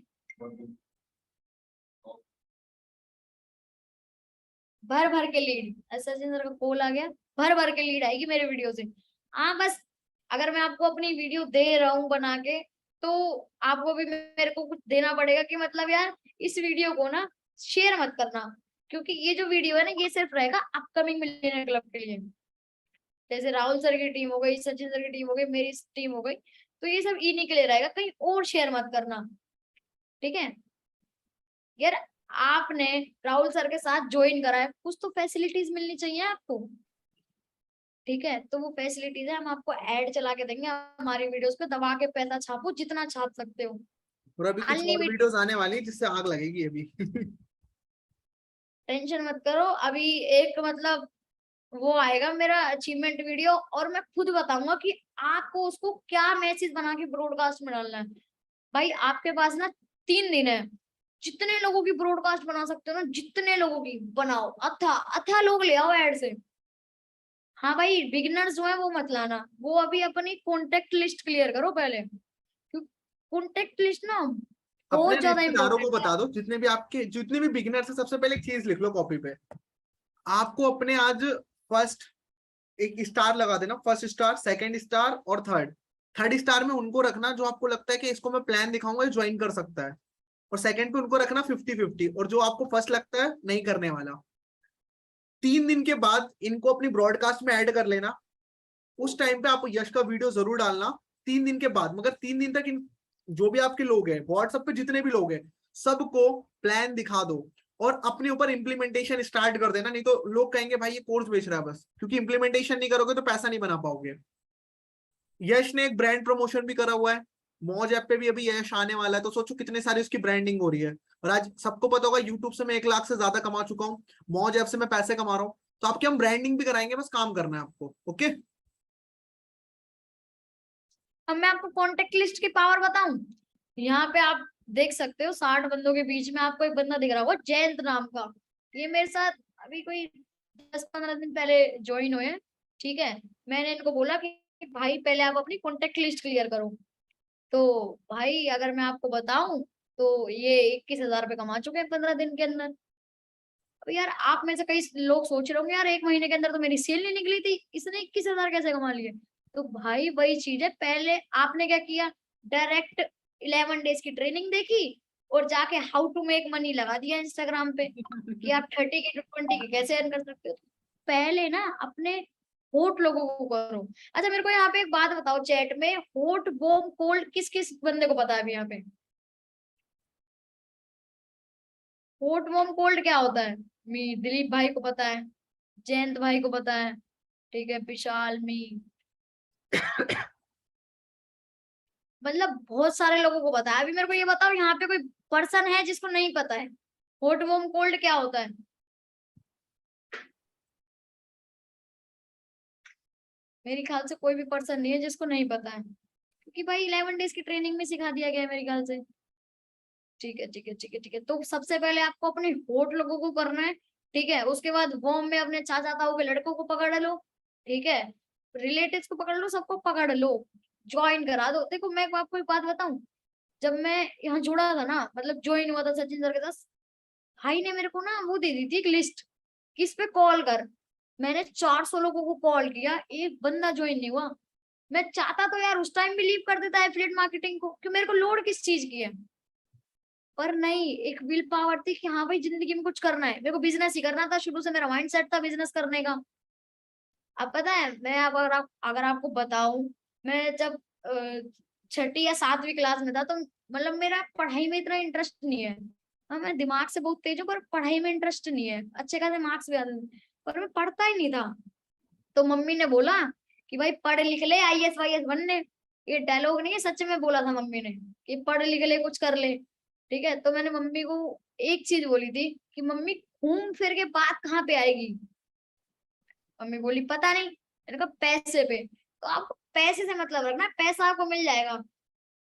S2: भर भर के लीड, सचिन सर का कॉल आ गया, भर भर के लीड आएगी मेरे वीडियो से। हाँ बस, अगर मैं आपको अपनी वीडियो दे रहा हूँ बना के, तो आपको भी मेरे को कुछ देना पड़ेगा कि मतलब यार इस वीडियो को ना शेयर मत करना, क्योंकि ये जो वीडियो है ना, ये सिर्फ रहेगा अपकमिंग मिलियनर क्लब के लिए। जैसे राहुल सर की टीम हो गई, सचिन सर की टीम हो गई, मेरी टीम हो गई, तो ये सब इन्हीं के लिए रहेगा, कहीं और शेयर मत करना। ठीक है यार, आपने राहुल सर के साथ ज्वाइन करा है, कुछ तो फैसिलिटीज मिलनी चाहिए आपको। ठीक है, तो वो फैसिलिटीज है, हम आपको ऐड चला के देंगे, हमारी वीडियोस पे दबा के पैसा छापो जितना छाप सकते हो,
S1: और अभी कुछ और
S2: अनलिमिटेड।
S1: वीडियोस आने वाली है जिससे आग लगेगी अभी।
S2: टेंशन मत करो, अभी एक मतलब वो आएगा मेरा अचीवमेंट वीडियो, और मैं खुद बताऊंगा कि आपको उसको क्या मैसेज बना के ब्रॉडकास्ट में डालना है। भाई आपके पास ना 3 दिन है, जितने लोगों की ब्रॉडकास्ट बना सकते हो ना, जितने लोगों की बनाओ, अथा अथा लोग ले आओ ऐड से। हाँ भाई, बिगिनर्स जो है वो मत लाना, वो अभी अपनी कॉन्टेक्ट लिस्ट क्लियर करो पहले, क्योंकि कॉन्टेक्ट लिस्ट ना
S1: अपने
S2: बहुत ज्यादा
S1: रिश्तेदारों को
S2: इंपॉर्टेंट है।
S1: बता दो, जितने भी आपके जितने भी बिगिनर्स है, सबसे पहले एक चीज लिख लो कॉपी पे। आपको अपने आज फर्स्ट एक स्टार लगा देना, फर्स्ट स्टार, सेकंड स्टार और थर्ड। थर्ड स्टार में उनको रखना जो आपको लगता है कि इसको मैं प्लान दिखाऊंगा ज्वाइन कर सकता है, और सेकंड पे उनको रखना 50-50, और जो आपको फर्स्ट लगता है नहीं करने वाला। 3 दिन के बाद इनको अपनी ब्रॉडकास्ट में ऐड कर लेना। उस टाइम पे आप यश का वीडियो जरूर डालना 3 दिन के बाद, मगर 3 दिन तक इन जो भी आपके लोग हैं व्हाट्सएप पे, जितने भी लोग हैं, सबको प्लान दिखा दो और अपने ऊपर इम्प्लीमेंटेशन स्टार्ट कर देना। नहीं तो लोग कहेंगे भाई ये कोर्स बेच रहा है बस, क्योंकि इम्प्लीमेंटेशन नहीं करोगे तो पैसा नहीं बना पाओगे। यश ने एक ब्रांड प्रमोशन भी करा हुआ है, मौज ऐप पे भी अभी यश आने वाला है, तो सोचो कितने सारी उसकी ब्रांडिंग हो रही है। और आज सबको पता होगा यूट्यूब से मैं 1 लाख से ज्यादा कमा चुका हूँ, मौज ऐप से मैं पैसे कमा रहा हूँ, तो आपके हम ब्रांडिंग भी कराएंगे, बस काम करना है आपको। ओके,
S2: अब मैं आपको कॉन्टेक्ट लिस्ट की पावर बताऊं, यहाँ पे आप देख सकते हो 60 बंदों के बीच में आपको एक बंदा दिख रहा होगा जयंत नाम का। ये मेरे साथ अभी कोई 10-15 दिन पहले ज्वाइन हुए, ठीक है। मैंने इनको बोला कि भाई पहले आप अपनी कॉन्टेक्ट लिस्ट क्लियर करो। तो भाई अगर मैं आपको बताऊं तो ये 21,000 रुपये कमा चुके हैं 15 दिन के अंदर। अब यार आप में से कई लोग सोच रहे होंगे यार 1 महीने के अंदर तो मेरी सेल नहीं निकली थी, इसने 21,000 कैसे कमा लिए। तो भाई वही चीज है, पहले आपने क्या किया, डायरेक्ट 11 डेज की ट्रेनिंग देखी और जाके हाउ टू मेक मनी लगा दिया इंस्टाग्राम पे कि आप 30 के 20 के कैसे अर्न कर सकते हो। पहले ना अपने होट लोगों को करो। अच्छा मेरे को यहाँ पे एक बात बताओ, चैट में हॉट बॉम कोल्ड किस किस बंदे को पता है अभी यहाँ पे? हॉट बॉम कोल्ड क्या होता है? मी दिलीप भाई को पता है, जयंत भाई को पता है, ठीक है, विशाल, मी, मतलब बहुत सारे लोगों को पता है। अभी मेरे को ये बताओ यहाँ पे कोई पर्सन है जिसको नहीं पता है हॉट बॉम कोल्ड क्या होता है? मेरे ख्याल से कोई भी पर्सन नहीं है जिसको नहीं पता है, क्योंकि भाई 11 डेज की ट्रेनिंग में सिखा दिया गया है मेरे ख्याल से। ठीक है ठीक है ठीक है ठीक है, तो सबसे पहले आपको अपने होट लोगों को करना है, ठीक है। उसके बाद होम में अपने चाचा ताऊ के लड़कों को पकड़ लो, ठीक है, रिलेटिव्स को पकड़ लो, सबको पकड़ लो, ज्वाइन करा दो। देखो मैं आपको एक बात बताऊं, जब मैं यहाँ जुड़ा था ना, मतलब ज्वाइन हुआ था सचिन सर के साथ, भाई ने मेरे को ना वो दे दी थी एक लिस्ट, किस पे कॉल कर। मैंने 400 लोगों को कॉल किया, एक बंदा ज्वाइन नहीं हुआ। मैं चाहता तो यार उस टाइम भी लीव कर देता एफिलिएट मार्केटिंग को, कि मेरे को लोड किस चीज की है, पर नहीं, एक विल पावर थी कि हाँ भाई जिंदगी में कुछ करना है, मेरे को बिजनेस ही करना था, शुरू से मेरा माइंड सेट था बिजनेस करने का। अब पता है मैं अगर आपको बताऊं, मैं जब 6ठी या 7वीं क्लास में था तो मतलब मेरा पढ़ाई में इतना इंटरेस्ट नहीं है। हाँ मैं दिमाग से बहुत तेज हूँ पर पढ़ाई में इंटरेस्ट नहीं है, अच्छे खासे मार्क्स भी आते थे पर मैं पढ़ता ही नहीं था। तो मम्मी ने बोला कि भाई पढ़ लिख ले, आईएएस वाईएएस बनने। ये डायलॉग नहीं है, सच में बोला था मम्मी ने कि पढ़ लिख ले, कुछ कर ले, ठीक है। तो मैंने मम्मी को एक चीज बोली थी कि मम्मी घूम फिर के बात कहाँ पे आएगी। मम्मी बोली पता नहीं। मैंने कहा पैसे पे, तो आपको पैसे से मतलब रखना, पैसा आपको मिल जाएगा।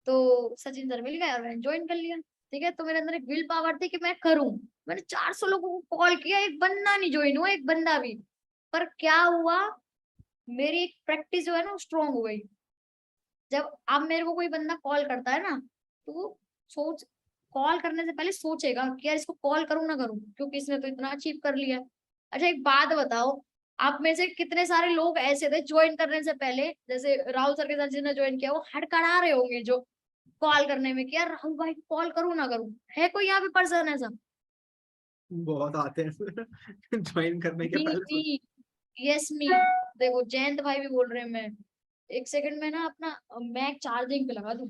S2: तो सचिन सर मिल गए और मैंने ज्वाइन कर लिया, ठीक है। तो मेरे अंदर एक विल पावर थी कि मैं करूं। मैंने 400 लोगों को कॉल किया, एक बंदा नहीं ज्वाइन हुआ, एक बंदा भी। पर क्या हुआ, मेरी एक प्रैक्टिस जो है ना स्ट्रांग हो गई। जब अब मेरे को कोई बंदा कॉल करता है ना, तो वो सोच कॉल करने से पहले सोचेगा कि यार इसको कॉल करूं ना करूं, क्योंकि इसने तो इतना अचीव कर लिया। अच्छा एक बात बताओ, आप में से कितने सारे लोग ऐसे थे ज्वाइन करने से पहले, जैसे राहुल सर के साथ जिसने ज्वाइन किया वो हड़कड़ा रहे होंगे जो कॉल करने में कि यार राहुल भाई कॉल करूं ना करूं। है कोई यहाँ पे पर्सन ऐसा?
S1: बहुत आते हैं ज्वाइन करने के
S2: मी
S1: पहले
S2: मी यस मी। देखो जयंत भाई भी बोल रहे हैं। मैं एक सेकंड में ना अपना मैक चार्जिंग पे लगा दूं,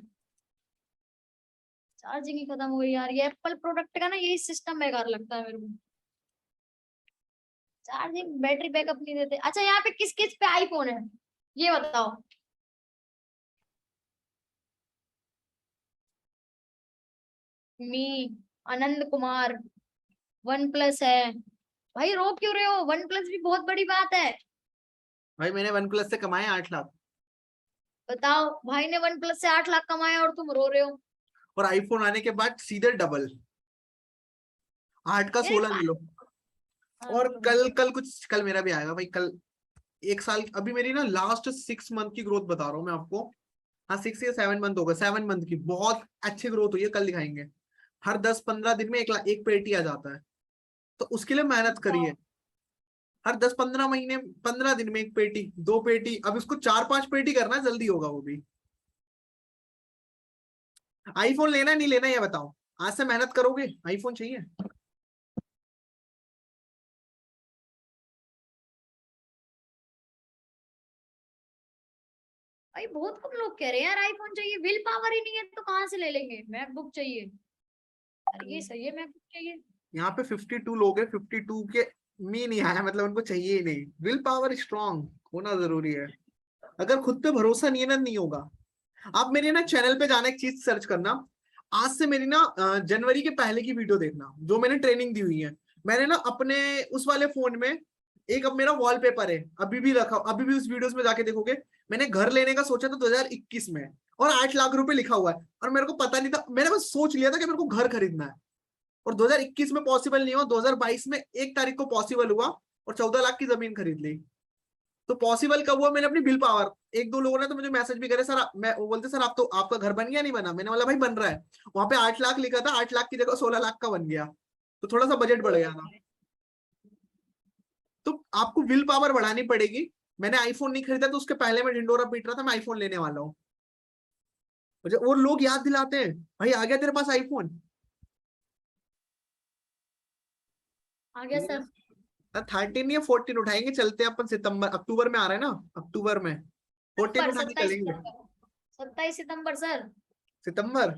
S2: चार्जिंग ही खत्म हो गई यार। ये एप्पल प्रोडक्ट का ना यही सिस्टम बेकार लगता है मेरे को, चार्जिंग बैटरी बैकअप नहीं देते। अच्छा यहाँ पे किस किस पे आईफोन है ये बताओ? मी, आनंद कुमार, वन प्लस है। भाई रो क्यों रहे हो, वन प्लस भी बहुत बड़ी बात है।
S1: भाई मैंने वन प्लस से कमाए 8 लाख।
S2: बताओ भाई ने वन प्लस से 8 लाख कमाए और तुम रो रहे हो।
S1: और आईफोन आने के बाद सीधे डबल, 8 का
S2: यार एक
S1: 16 ले
S2: बात,
S1: लो।
S2: हाँ
S1: और
S2: बोलो बोलो।
S1: कल मेरा भी आएगा भाई, कल 1 साल। अभी मेरी ना लास्ट 6 मंथ की ग्रोथ बता रहा हूँ मैं आपको। हाँ 6 या 7 मंथ होगा, 7 मंथ की बहुत अच्छी ग्रोथ हुई है, कल दिखाएंगे। हर 10-15 दिन में एक पेटी आ जाता है, तो उसके लिए मेहनत
S2: बताओ
S1: करिए। हर 10-15 महीने 15 दिन में 1 पेटी 2 पेटी, अब इसको 4-5 पेटी करना है, जल्दी होगा वो भी। आईफोन लेना नहीं लेना ये बताओ, आज से मेहनत करोगे आईफोन चाहिए।
S2: भाई, बहुत कम लोग कह रहे हैं यार आईफोन चाहिए, विल पावर ही नहीं है तो कहाँ से ले लेंगे। मैकबुक चाहिए, यार ये सही है, मैकबुक चाहिए।
S1: यहाँ पे 52 लोग हैं, 52 के मी नहीं आया, मतलब उनको चाहिए ही नहीं। विल पावर स्ट्रांग होना जरूरी है, अगर खुद पे भरोसा नहीं है ना, नहीं होगा। आप मेरे ना चैनल पे जाना, एक चीज सर्च करना, आज से मेरी ना जनवरी के पहले की वीडियो देखना जो मैंने ट्रेनिंग दी हुई है। मैंने ना अपने उस वाले फोन में एक, अब मेरा वॉलपेपर है अभी भी रखा, अभी भी उस वीडियोस में जाके देखोगे। मैंने घर लेने का सोचा था 2021 में, और 8 लाख रुपए लिखा हुआ है, और मेरे को पता नहीं था, मैंने बस सोच लिया था कि मेरे को घर खरीदना है। और 2021 में पॉसिबल नहीं हुआ, 2022 में 1 तारीख को पॉसिबल हुआ, और 14 लाख की जमीन खरीद ली। तो पॉसिबल कब हुआ? मैंने अपनी विल पावर, एक दो लोगों ने तो मुझे मैसेज भी करे, सर मैं वो बोलते सर आप तो आपका घर बन गया नहीं बना? मैंने बोला भाई बन रहा है। वहां पे 8 लाख लिखा था, 8 लाख की जगह 16 लाख का बन गया, तो थोड़ा सा बजट बढ़ गया था। तो आपको विल पावर बढ़ानी पड़ेगी। मैंने आईफोन नहीं खरीदा तो उसके पहले मैं ढिंडोरा पीट रहा था मैं आईफोन लेने वाला हूँ, मुझे और लोग याद दिलाते हैं भाई आ गया तेरे पास आईफोन।
S2: आ गया सर।
S1: 13 या 14 उठाएंगे, चलते हैं अपन, सितंबर अक्टूबर में आ रहा है ना, अक्टूबर में 14
S2: पर
S1: उठा के
S2: 27
S1: चलेंगे।
S2: सितंबर, 27 सितंबर सर।
S1: सितंबर,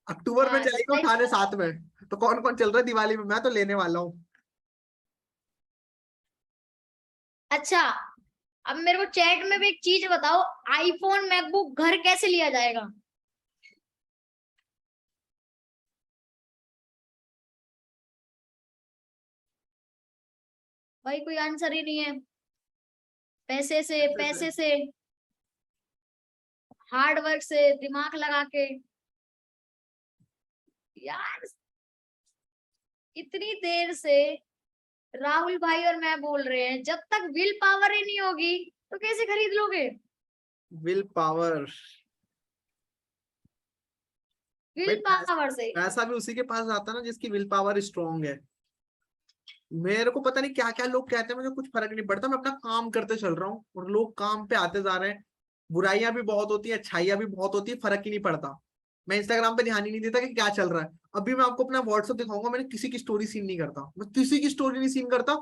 S1: अक्टूबर में
S2: हाँ
S1: जाएगा
S2: 27।
S1: उठाने साथ में। तो कौन कौन चल रहा है दिवाली में? मैं तो लेने वाला हूँ।
S2: अच्छा, अब मेरे को चैट में भी एक चीज बताओ, आईफोन मैकबुक घर कैसे लिया जाएगा? भाई कोई आंसर ही नहीं है। पैसे से, हार्ड वर्क से, दिमाग लगा के। यार इतनी देर से राहुल भाई और मैं बोल रहे हैं, जब तक विल पावर ही नहीं होगी तो कैसे खरीद लोगे?
S1: विल पावर, भाई
S2: विल पावर से।
S1: पैसा भी उसी के पास आता है ना जिसकी विल पावर स्ट्रांग है। मेरे को पता नहीं क्या क्या लोग कहते हैं, मुझे कुछ फर्क नहीं पड़ता, मैं अपना काम करते चल रहा हूँ और लोग काम पे आते जा रहे हैं। बुराइयां भी बहुत होती है, अच्छाइयां भी बहुत होती है, फर्क ही नहीं पड़ता। मैं इंस्टाग्राम पे ध्यान ही नहीं देता कि क्या चल रहा है। अभी मैं आपको अपना व्हाट्सएप दिखाऊंगा, मैंने किसी की स्टोरी सीन नहीं करता, मैं किसी की स्टोरी नहीं सीन करता,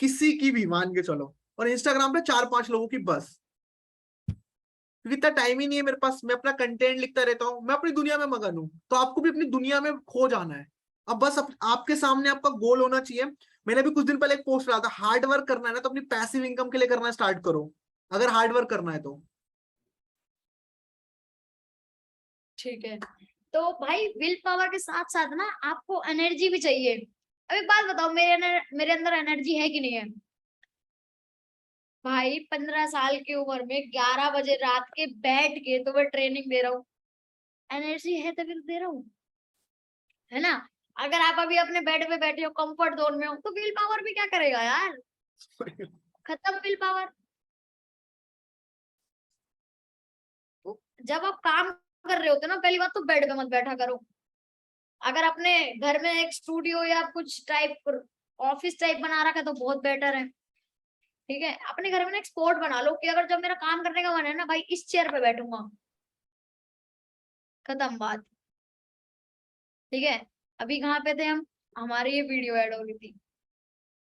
S1: किसी की भी मान के चलो। और इंस्टाग्राम पे 4-5 लोगों की बस, क्योंकि इतना टाइम ही नहीं है मेरे पास। मैं अपना कंटेंट लिखता रहता हूँ, मैं अपनी दुनिया में मगन हूँ, तो आपको भी अपनी दुनिया में खो जाना है। अब बस आपके सामने आपका गोल होना चाहिए। मैंने भी कुछ दिन पहले एक पोस्ट डाला था, हार्ड वर्क करना है ना तो अपनी पैसिव इनकम के लिए करना स्टार्ट करो, अगर हार्ड वर्क करना है तो।
S2: ठीक है, तो भाई विल पावर के साथ साथ ना आपको एनर्जी भी चाहिए। अब एक बात बताओ, मेरे अंदर एनर्जी है कि नहीं है? भाई 15 साल की उम्र में 11 बजे रात के बैठ के तो मैं ट्रेनिंग दे रहा हूँ। एनर्जी है तभी तो दे रहा हूँ, है ना? अगर आप अभी अपने बेड पे बैठे हो, कंफर्ट जोन में हो, तो विल पावर भी क्या करेगा यार? खत्म विल पावर। जब आप काम कर रहे होते हो ना, पहली बात तो बेड पे मत बैठा करो। अगर अपने घर में एक स्टूडियो या कुछ टाइप ऑफिस टाइप बना रखा है तो बहुत बेटर है। ठीक है, अपने घर में ना एक स्पॉट बना लो कि अगर जब मेरा काम करने का मन है ना भाई, इस चेयर पे बैठूंगा, खत्म बात। ठीक है, अभी कहाँ पे थे हम? हमारी ये वीडियो ऐड हो रही थी।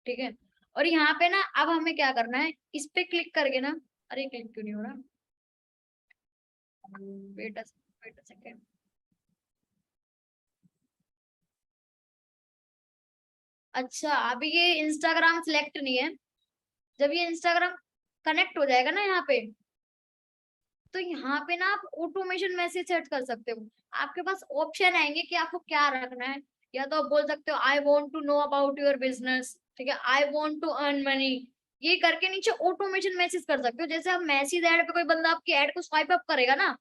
S2: ठीक है, और यहाँ पे ना अब हमें क्या करना है, इस पे क्लिक करके ना, अरे क्लिक क्यों नहीं हो रहा? Wait wait second. अच्छा, अभी ये इंस्टाग्राम सिलेक्ट नहीं है। जब ये इंस्टाग्राम कनेक्ट हो जाएगा ना यहाँ पे, तो यहाँ पे ना आप ऑटोमेशन मैसेज सेट कर सकते हो। आपके पास ऑप्शन आएंगे कि आपको क्या रखना है। या तो आप बोल सकते हो I want to know about your business, ठीक है, I want to earn money. ये करके नीचे ऑटोमेशन मैसेज कर सकते हो। जैसे आप मैसेज ऐड पे कोई बंदा आपकी ऐड को स्वाइप अप करेगा ना,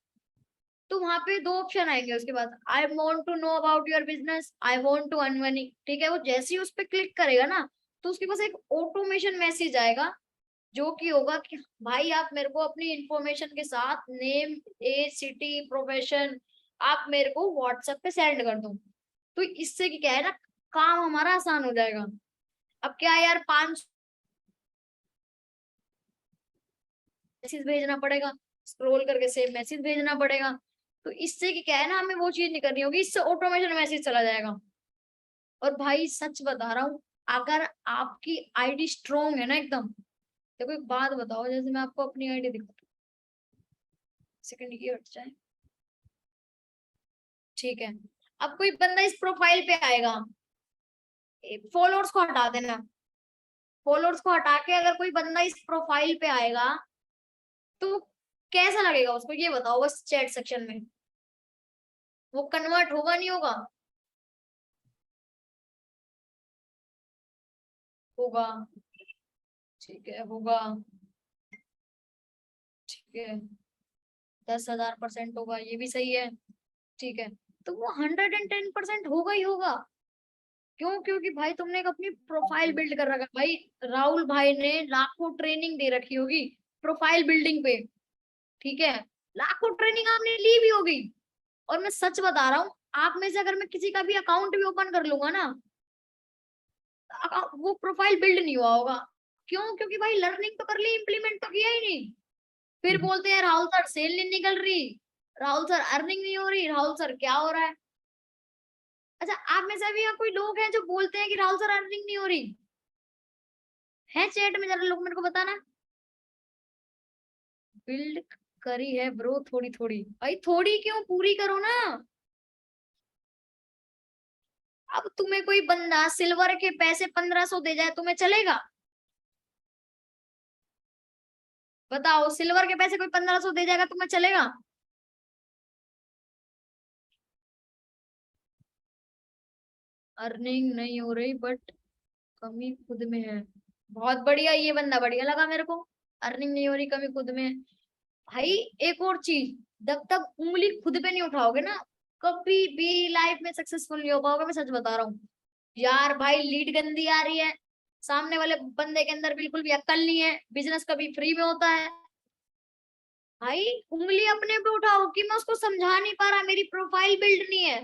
S2: तो वहां पे दो ऑप्शन आएंगे उसके बाद, I want to know about your business, I want to earn money. ठीक है, वो जैसे ही उस पर क्लिक करेगा ना, तो उसके पास एक ऑटोमेशन मैसेज आएगा, जो कि होगा कि भाई आप मेरे को अपनी इंफॉर्मेशन के साथ नेम, एज, सिटी, प्रोफेशन आप मेरे को व्हाट्सएप पे सेंड कर दो। तो इससे क्या है ना, काम हमारा आसान हो जाएगा। अब क्या है यार, 5 मैसेज भेजना पड़ेगा, स्क्रॉल करके सेव मैसेज भेजना पड़ेगा। तो इससे क्या है ना, हमें वो चीज नहीं करनी होगी, इससे ऑटोमेशन मैसेज चला जाएगा। और भाई सच बता रहा हूँ, अगर आपकी आईडी स्ट्रोंग है ना एकदम, देखो एक बात बताओ, जैसे मैं आपको अपनी आईडी दिखा, सेकंड ये हट जाए। ठीक है, अब कोई बंदा इस प्रोफाइल पे आएगा, फॉलोअर्स को हटा देना। फॉलोअर्स को हटा के अगर कोई बंदा इस प्रोफाइल पे आएगा, तो कैसा लगेगा उसको, ये बताओ बस चैट सेक्शन में। वो कन्वर्ट होगा नहीं होगा? होगा। ठीक है, होगा। ठीक है, 10,000% होगा, ये भी सही है। ठीक है, तो वो 110% होगा ही होगा। क्यों? क्योंकि भाई तुमने एक अपनी प्रोफाइल बिल्ड कर रखा है। भाई राहुल भाई ने लाखों ट्रेनिंग दे रखी होगी प्रोफाइल बिल्डिंग पे, ठीक है, लाखों ट्रेनिंग आपने ली भी होगी। और मैं सच बता रहा हूँ, आप में से अगर मैं किसी का भी अकाउंट भी ओपन कर लूंगा ना, वो प्रोफाइल बिल्ड नहीं हुआ होगा। क्यों? क्योंकि भाई लर्निंग तो कर ली, इम्प्लीमेंट तो किया ही नहीं। फिर बोलते हैं राहुल सर सेल नहीं निकल रही, राहुल सर अर्निंग नहीं हो रही, राहुल सर क्या हो रहा है। अच्छा, आप में से भी यहाँ कोई लोग हैं जो बोलते हैं कि राहुल सर अर्निंग नहीं हो रही है? चैट में जरा लोग मेरे को बताना। बिल्ड करी है ब्रो, थोड़ी थोड़ी। भाई थोड़ी क्यों, पूरी करो ना। अब तुम्हें कोई बंदा सिल्वर के पैसे 1500 दे जाए, तुम्हें चलेगा? बताओ, सिल्वर के पैसे कोई 1500 दे जाएगा, तुम्हें चलेगा? अर्निंग नहीं हो रही बट कमी खुद में है। बहुत बढ़िया, ये बंदा बढ़िया लगा मेरे को। अर्निंग नहीं हो रही, कमी खुद में है। भाई एक और चीज, जब तक उंगली खुद पे नहीं उठाओगे ना, कभी भी लाइफ में सक्सेसफुल नहीं हो पाओगे। मैं सच बता रहा हूँ यार। भाई लीड गंदी आ रही है, सामने वाले बंदे के अंदर बिल्कुल भी अक्ल नहीं है, बिजनेस कभी फ्री में होता है। भाई उंगली अपने पे उठाओ कि मैं उसको समझा नहीं पा रहा, मेरी प्रोफाइल बिल्ड नहीं है।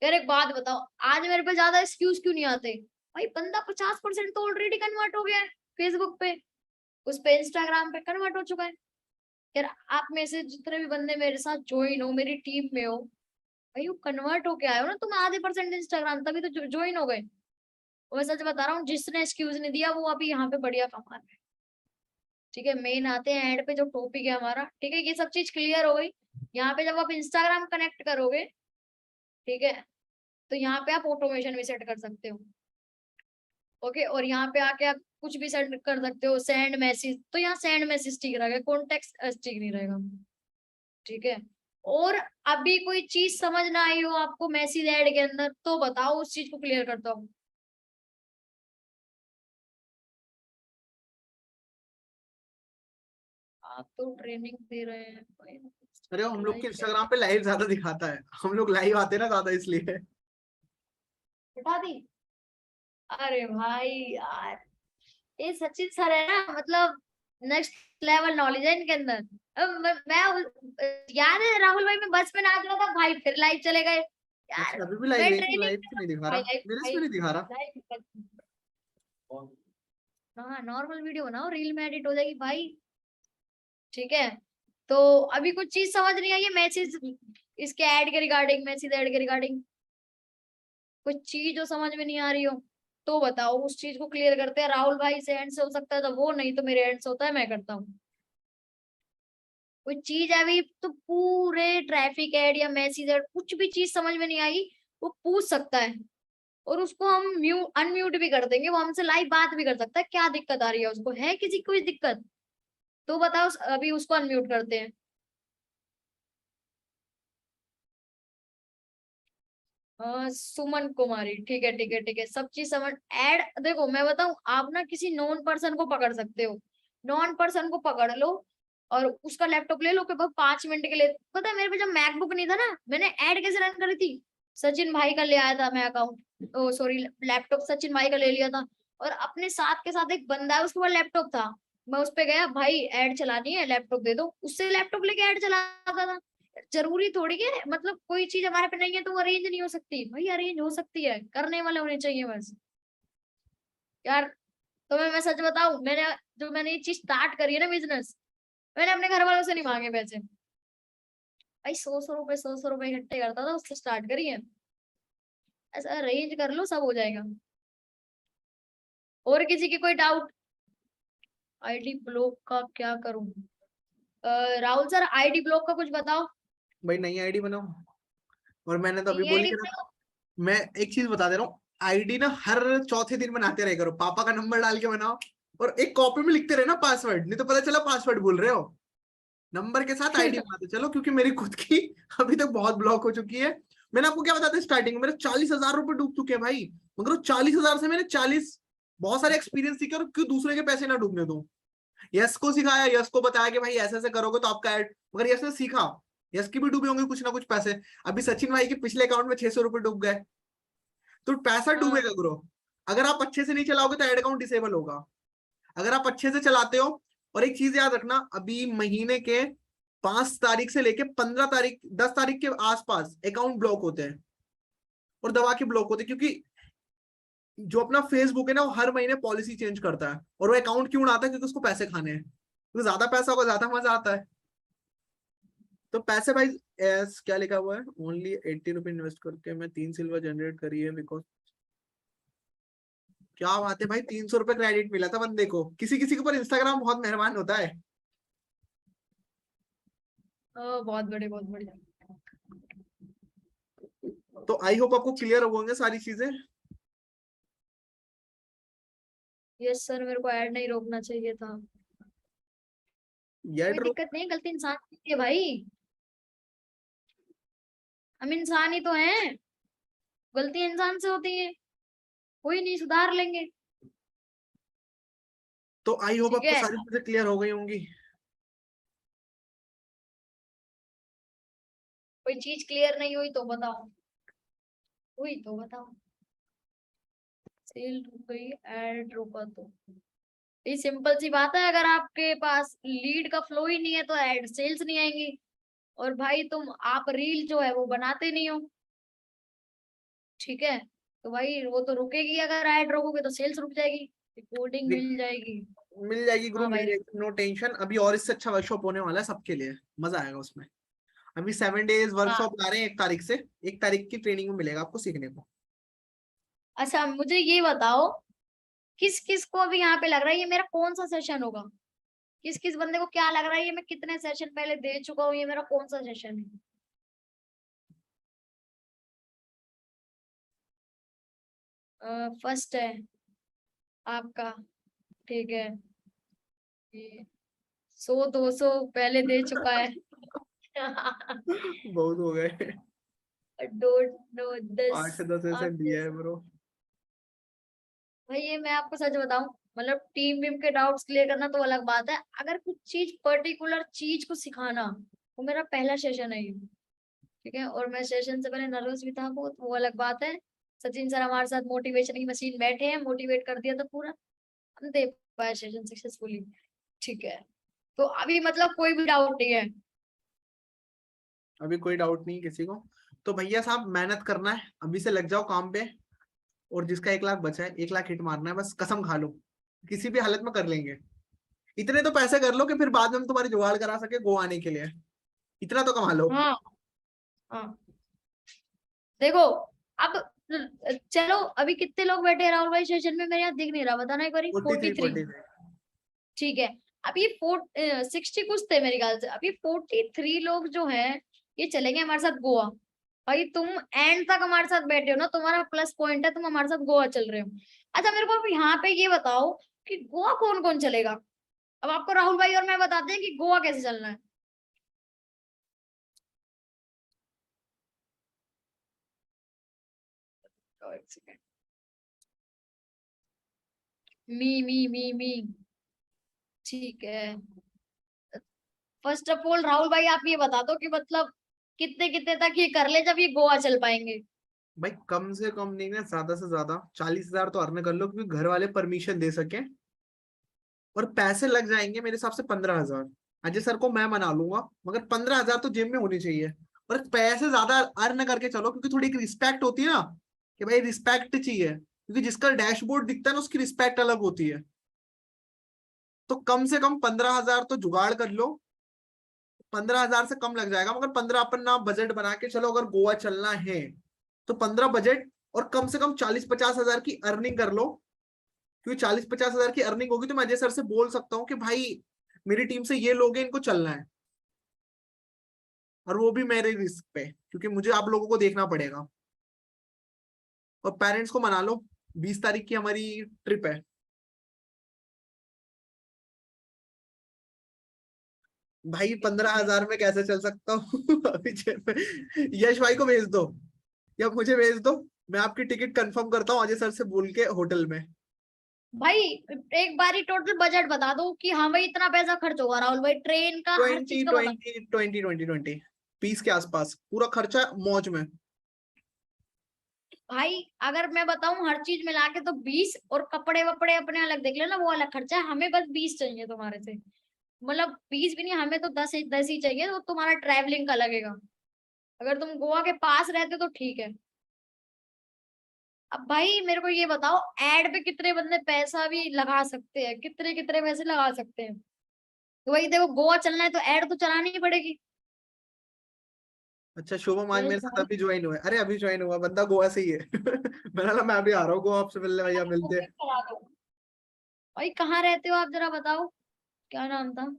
S2: यार एक बात बताओ, आज मेरे पे ज्यादा एक्सक्यूज क्यों नहीं आते? भाई बंदा 50% तो ऑलरेडी कन्वर्ट हो गया है फेसबुक पे, उस पे इंस्टाग्राम पे कन्वर्ट हो चुका है। यार आप में से जितने भी बंदे मेरे साथ ज्वाइन हो, मेरी टीम में हो, भाई वो कन्वर्ट होके आए हो ना, तुम आधे परसेंट इंस्टाग्राम तभी तो ज्वाइन हो गए। और मैं सच बता रहा हूँ, जिसने एक्सक्यूज नहीं दिया वो अभी यहाँ पे बढ़िया कमा रहा है। ठीक है, मेन आते हैं एंड पे, जो टॉपिक है हमारा। ठीक है, ये सब चीज क्लियर हो गई। यहाँ पे जब आप इंस्टाग्राम कनेक्ट करोगे, ठीक है, तो यहाँ पे आप ऑटोमेशन भी सेट कर सकते हो। ओके, और यहाँ पे आके आप कुछ भी सेट कर सकते हो, सेंड मैसेज, तो यहाँ सेंड मैसेज ठीक रहेगा, कॉन्टेक्स्ट ठीक नहीं रहेगा। ठीक है, और अभी कोई चीज समझ ना आई हो आपको मैसेज ऐड के अंदर, तो बताओ, उस चीज को क्लियर करता हूँ। आप तो ट्रेनिंग दे रहे हैं भाई।
S1: अरे हम लोग के
S2: लाइक है,
S1: इंस्टाग्राम पे लाइव ज्यादा दिखाता है, हम लोग लाइव आते हैं ना ज्यादा, इसलिए।
S2: हटा दी। अरे भाई यार, ये सचिन सर है ना, मतलब नेक्स्ट लेवल नॉलेज है इनके अंदर। अब याद है राहुल भाई, मैं बस में नाच रहा था भाई, फिर लाइव चले गए यार।
S1: अच्छा, अभी भी लाइव
S2: मैं
S1: है? लाइव
S2: ट्रेनिंग
S1: तो नहीं दिखा
S2: भाई,
S1: रहा,
S2: लाइव
S1: मेरे से
S2: भाई,
S1: भी नहीं दिखा रहा।
S2: लाइव। हाँ, नॉर्मल वीडियो बनाओ, रील में एडिट हो जाएगी भाई। ठीक है, तो अभी कुछ चीज समझ नहीं आई है मैसेज, इसके ऐड के रिगार्डिंग, मैसेज ऐड के रिगार्डिंग कुछ चीज जो समझ में नहीं आ रही हो, तो बताओ, उस चीज को क्लियर करते हैं। राहुल भाई से एंड से हो सकता है तो वो, नहीं तो मेरे एंड से होता है, मैं करता हूँ। कोई चीज अभी तो पूरे ट्रैफिक ऐड या मैसेज ऐड कुछ भी चीज समझ में नहीं आई, वो पूछ सकता है, और उसको हम अनम्यूट भी कर देंगे, वो हमसे लाइव बात भी कर सकता है। क्या दिक्कत आ रही है उसको, है किसी को कोई दिक्कत? तो बताओ, अभी उसको अनम्यूट करते हैं। सुमन कुमारी, ठीक है ठीक है ठीक है, सब चीज समझ। ऐड देखो, मैं बताऊं, आप ना किसी नॉन पर्सन को पकड़ सकते हो, नॉन पर्सन को पकड़ लो और उसका लैपटॉप ले लो कि भाई 5 मिनट के लिए। पता है मेरे पे जब मैकबुक नहीं था ना, मैंने ऐड कैसे रन करी थी? सचिन भाई का ले आया था मैं अकाउंट, ओ सॉरी, लैपटॉप सचिन भाई का ले लिया था, और अपने साथ के साथ एक बंदा है, उसके पास लैपटॉप था। मैं उस पे गया, भाई ऐड चलानी है, लैपटॉप दे दो, उससे लैपटॉप लेके ऐड चलाता था। जरूरी थोड़ी है, मतलब कोई चीज हमारे पे नहीं है तो वो अरेंज नहीं हो सकती? भाई अरेंज हो सकती है, करने वाले होने चाहिए बस। यार तो मैं सच बताऊं, मैंने ये चीज स्टार्ट करी है ना बिजनेस, मैंने अपने घर वालों से नहीं मांगे पैसे। भाई 100 100 रुपए इकट्ठे करता था, उससे स्टार्ट करी है। ऐसा अरेंज कर लो, सब हो जाएगा। और किसी की कोई डाउट? आईडी ब्लॉक का क्या करूं? राहुल सर आईडी ब्लॉक का कुछ बताओ।
S1: भाई नई आईडी बनाओ, और मैंने तो अभी
S2: नई
S1: बोली
S2: आईडी
S1: कि ना,
S2: बनाओ।
S1: मैं एक चीज बता दे रहा हूँ, आईडी ना हर चौथे दिन बनाते रहे करो, पापा का नंबर डाल के बनाओ, और एक कॉपी में लिखते रहे ना पासवर्ड, नहीं तो पता चला पासवर्ड भूल रहे हो। नंबर के साथ आईडी बनाते चलो, क्योंकि मेरी खुद की अभी तक बहुत ब्लॉक हो चुकी है। मैंने आपको क्या बताया था स्टार्टिंग में, मेरे 40,000 रुपए डूब चुके हैं भाई, मगर वो 40,000 से मैंने 40 बहुत सारे एक्सपीरियंस सीखे, और क्यों दूसरे के पैसे ना डूबने दूं। यस को सिखाया, यस को बताया कि भाई ऐसे ऐसे करोगे तो आपका ऐड, मगर यस ने सीखा, यस की भी डूबे होंगे कुछ ना कुछ पैसे। अभी सचिन भाई के पिछले अकाउंट में 600 रुपए डूब गए। तो पैसा
S2: हाँ।
S1: डूबेगा ग्रो। अगर आप अच्छे से नहीं चलाओगे तो एड अकाउंट डिसेबल होगा। अगर आप अच्छे से चलाते हो, और एक चीज याद रखना, अभी महीने के 5 तारीख से लेके 15 तारीख 10 तारीख के आसपास अकाउंट ब्लॉक होते हैं, और दबा के ब्लॉक होते हैं, क्योंकि जो अपना फेसबुक है ना, वो हर महीने पॉलिसी चेंज करता है। और वो अकाउंट क्यों उड़ाता है? क्योंकि उसको पैसे खाने हैं। तो ज्यादा पैसा होगा ज्यादा मजा आता है। तो पैसे भाई, एस क्या लिखा हुआ है, ओनली 80 रुपए इन्वेस्ट करके मैं 3 सिल्वर जनरेट करी है, बिकॉज क्या बात है भाई, 300 रुपए क्रेडिट मिला था बंदे को। किसी किसी के ऊपर इंस्टाग्राम बहुत मेहरबान होता है।
S2: बहुत बड़े, बहुत बढ़िया।
S1: तो आई होप आपको क्लियर हो होंगे सारी चीजें।
S2: यस सर, मेरे को ऐड नहीं रोकना चाहिए था।
S1: ये
S2: कोई दिक्कत नहीं, गलती इंसान की है भाई, हम इंसान ही तो हैं, गलती इंसान से होती है, कोई नहीं, सुधार लेंगे।
S1: तो आई होप
S2: ठीक
S1: आपको
S2: है।
S1: सारी चीजें क्लियर हो गई होंगी।
S2: कोई चीज क्लियर नहीं हुई तो बताओ, हुई तो बताओ। सेल रुक गई, ऐड रोका तो, ये सिंपल सी बात है। अगर आपके पास लीड का फ्लो ही नहीं है तो ऐड सेल्स नहीं आएंगी। और भाई तुम, आप रील जो है वो बनाते नहीं हो, ठीक है, तो भाई वो तो रुकेगी, अगर ऐड रोकोगे तो सेल्स रुक जाएगी, रिकॉर्डिंग मिल जाएगी।
S1: मिल जाएगी गुरु,
S2: हाँ
S1: मिल
S2: भाई।
S1: जाएगी, नो टेंशन। अभी और इससे अच्छा वर्कशॉप होने वाला है सबके लिए, मजा आएगा उसमें। अभी 7 डेज
S2: हाँ।
S1: वर्कशॉप ला रहे हैं, 1 तारीख से। 1 तारीख की ट्रेनिंग में मिलेगा आपको सीखने को।
S2: अच्छा मुझे ये बताओ, किस किस को अभी यहाँ पे लग रहा है ये मेरा कौन सा सेशन होगा? किस किस बंदे को क्या लग रहा है ये मैं कितने सेशन पहले दे चुका हूँ, ये मेरा कौन सा सेशन है? फर्स्ट है आपका, ठीक है। ये 100-200 पहले दे चुका है।
S1: बहुत हो गए।
S2: Dot no 10।
S1: 8 से 10 ऐसे
S2: आप
S1: दिया है ब्रो।
S2: भाई, ये मैं आपको सच बताऊं, मतलब टीम वीम के डाउट्स क्लियर करना तो अलग बात है, अगर कुछ चीज पर्टिकुलर चीज को सिखाना, वो मेरा पहला सेशन है ये, ठीक है। और मैं सेशन से पहले नर्वस भी था बहुत, वो अलग बात है। सचिन सर हमारे साथ मोटिवेशन की मशीन बैठे हैं, मोटिवेट कर दिया था पूरा, हम दे पाए सेशन सक्सेसफुली, ठीक है। तो अभी मतलब कोई भी डाउट नहीं है।
S1: अभी कोई डाउट नहीं किसी को। तो भैया साहब, मेहनत करना है, अभी से लग जाओ काम पे। और जिसका 1 लाख बचा है, 1 लाख हिट मारना है, बस कसम खा लो, किसी भी हालत में कर लेंगे। इतने तो पैसे कर लो कि फिर बाद में हम तुम्हारी जुगाड़ करा सके गोवा आने के लिए। इतना तो कमा लो।
S2: हाँ। हाँ। देखो, अब चलो, अभी कितने लोग बैठे हैं राहुल भाई सेशन में? मेरे यहाँ दिख नहीं रहा, बताना एक बार।
S1: 43
S2: 43,
S1: 43।
S2: ठीक है। अभी 60 कुछ थे मेरे ख्याल से, अभी 43 लोग जो हैं ये चलेंगे हमारे साथ गोवा। भाई तुम एंड तक हमारे साथ बैठे हो ना, तुम्हारा प्लस पॉइंट है, तुम हमारे साथ गोवा चल रहे हो। अच्छा मेरे को अब यहाँ पे ये बताओ कि गोवा कौन कौन चलेगा? अब आपको राहुल भाई और मैं बताते हैं कि गोवा कैसे चलना है। तो एक सेकंड। मी ठीक है। फर्स्ट ऑफ ऑल राहुल भाई आप ये बता दो कि मतलब कितने कितने तक ये कर ले जब ये गोवा चल पाएंगे?
S1: भाई कम से कम नहीं ना, ज्यादा से ज्यादा 40,000 तो अर्न कर लो, क्योंकि घर वाले परमिशन दे सके। और पैसे लग जाएंगे मेरे हिसाब से 15,000। अजय सर को मैं मना लूंगा, मगर 15,000 तो जेब में होनी चाहिए। और पैसे ज्यादा अर्न करके चलो, क्योंकि थोड़ी एक रिस्पेक्ट होती है ना, कि भाई रिस्पेक्ट चाहिए, क्योंकि जिसका डैशबोर्ड दिखता है ना, उसकी रिस्पेक्ट अलग होती है। तो कम से कम 15,000 तो जुगाड़ कर लो। 15,000 से कम लग जाएगा, मगर 15 अपन ना बजट बना के चलो, अगर गोवा चलना है तो 15 बजट, और कम से कम 40-50 हजार की अर्निंग कर लो। क्योंकि 40-50 हजार की अर्निंग होगी तो मैं अजय सर से बोल सकता हूँ कि भाई मेरी टीम से ये लोग हैं, इनको चलना है। और वो भी मेरे रिस्क पे, क्योंकि मुझे आप लोगों को देखना पड़ेगा। और पेरेंट्स को मना लो, 20 तारीख की हमारी ट्रिप है। भाई 15,000 में कैसे चल सकता हूँ? अभी यश भाई को भेज दो, या मुझे भेज दो, मैं आपकी टिकट कंफर्म करता हूँ अजय सर से बोल के होटल में।
S2: भाई एक बारी टोटल बजट बता दो कि हाँ भाई इतना पैसा खर्च होगा राहुल भाई, ट्रेन का हर
S1: 20
S2: चीज का बता।
S1: 20 20 20 20 20 के आसपास पूरा खर्चा मौज में।
S2: भाई अगर मैं बताऊं हर चीज मिला के तो 20, और कपड़े वपड़े अपने अलग देख लेना, वो अलग खर्चा है, हमें बस 20 चाहिए तुम्हारे से। मतलब 20 भी नहीं, हमें तो 10 ही चाहिए, तो तुम्हारा ट्रैवलिंग का लगेगा। अगर तुम गोवा के पास रहते तो ठीक है। अब भाई मेरे को ये बताओ, एड पे कितने बंदे पैसा भी लगा सकते हैं, कितने कितने पैसे लगा सकते हैं। तो वही देखो, गोवा चलना है तो एड तो चलानी ही पड़ेगी।
S1: अच्छा शुभम आज
S2: मेरे
S1: मेरे साथ अभी ज्वाइन हुआ है, अरे अभी ज्वाइन हुआ, बंदा गोवा से ही है। मैंने कहा मैं अभी आ रहा हूँ गोवा, आपसे मिलने, भैया मिलते हैं।
S2: बुकिंग करा दो। भाई कहाँ रहते हो आप, जरा बताओ, क्या नाम था?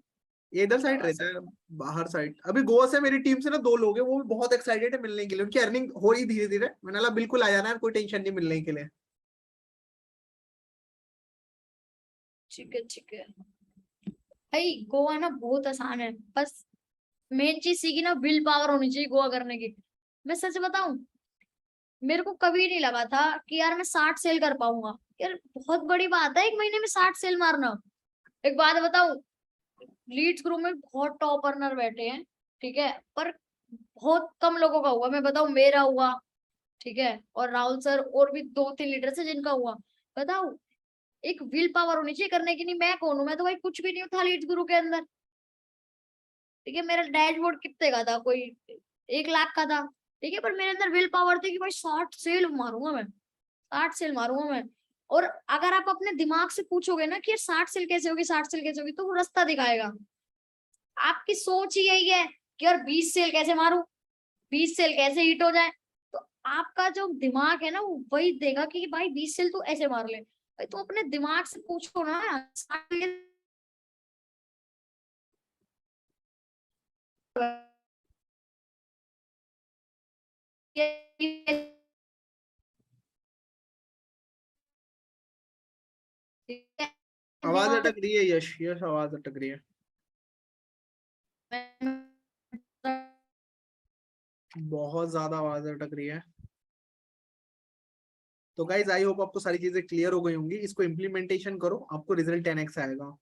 S1: ये इधर साइड रहता है, बाहर साइड। अभी गोवा से मेरी टीम से ना 2 लोग हैं, वो भी बहुत एक्साइटेड है मिलने के लिए, उनकी अर्निंग हो रही धीरे धीरे। मैंने कहा बिल्कुल आ जाना है, कोई टेंशन नहीं मिलने के लिए।
S2: ठीक है ठीक है। भाई गोवा ना बहुत आसान है, बस मेन चीज सीखी ना, विल पावर होनी चाहिए गोवा करने की। मैं सच बताऊं, मेरे को कभी नहीं लगा था कि यार मैं 60 सेल कर पाऊंगा। यार बहुत बड़ी बात है 1 महीने में 60 सेल मारना। एक बात बताऊं, लीड्स ग्रुप में बहुत टॉप अर्नर बैठे हैं, ठीक है, पर बहुत कम लोगों का हुआ। मैं बताऊं, मेरा हुआ, ठीक है, और राहुल सर और भी 2-3 लीडर से जिनका हुआ। बताओ, एक विल पावर होनी चाहिए करने की। नहीं, मैं कौन हूं, मैं तो भाई कुछ भी नहीं था लीड्स ग्रुप के अंदर। ठीक है, मेरा डैशबोर्ड कितने का था, कोई 1 लाख का था। ठीक है, पर मेरे अंदर विल पावर थी कि भाई 60 सेल मारूंगा मैं, 60 सेल मारूंगा मैं। और अगर आप अपने दिमाग से पूछोगे ना कि यार 60 सेल कैसे होगी, 60 सेल कैसे होगी, तो वो रास्ता दिखाएगा। आपकी सोच ही यही है कि यार 20 सेल कैसे मारूं, 20 सेल कैसे हिट हो जाए। तो आपका जो दिमाग है ना, वो वही देगा कि भाई 20 सेल तू ऐसे मार ले। भाई तो अपने दिमाग से पूछो ना, 60
S1: आवाज
S2: दिमाग
S1: अटक रही है यश, यश आवाज अटक रही है। बहुत ज्यादा आवाज अटक रही है। तो गाइज आई होप आपको सारी चीजें क्लियर हो गई होंगी। इसको इम्प्लीमेंटेशन करो, आपको रिजल्ट 10x आएगा।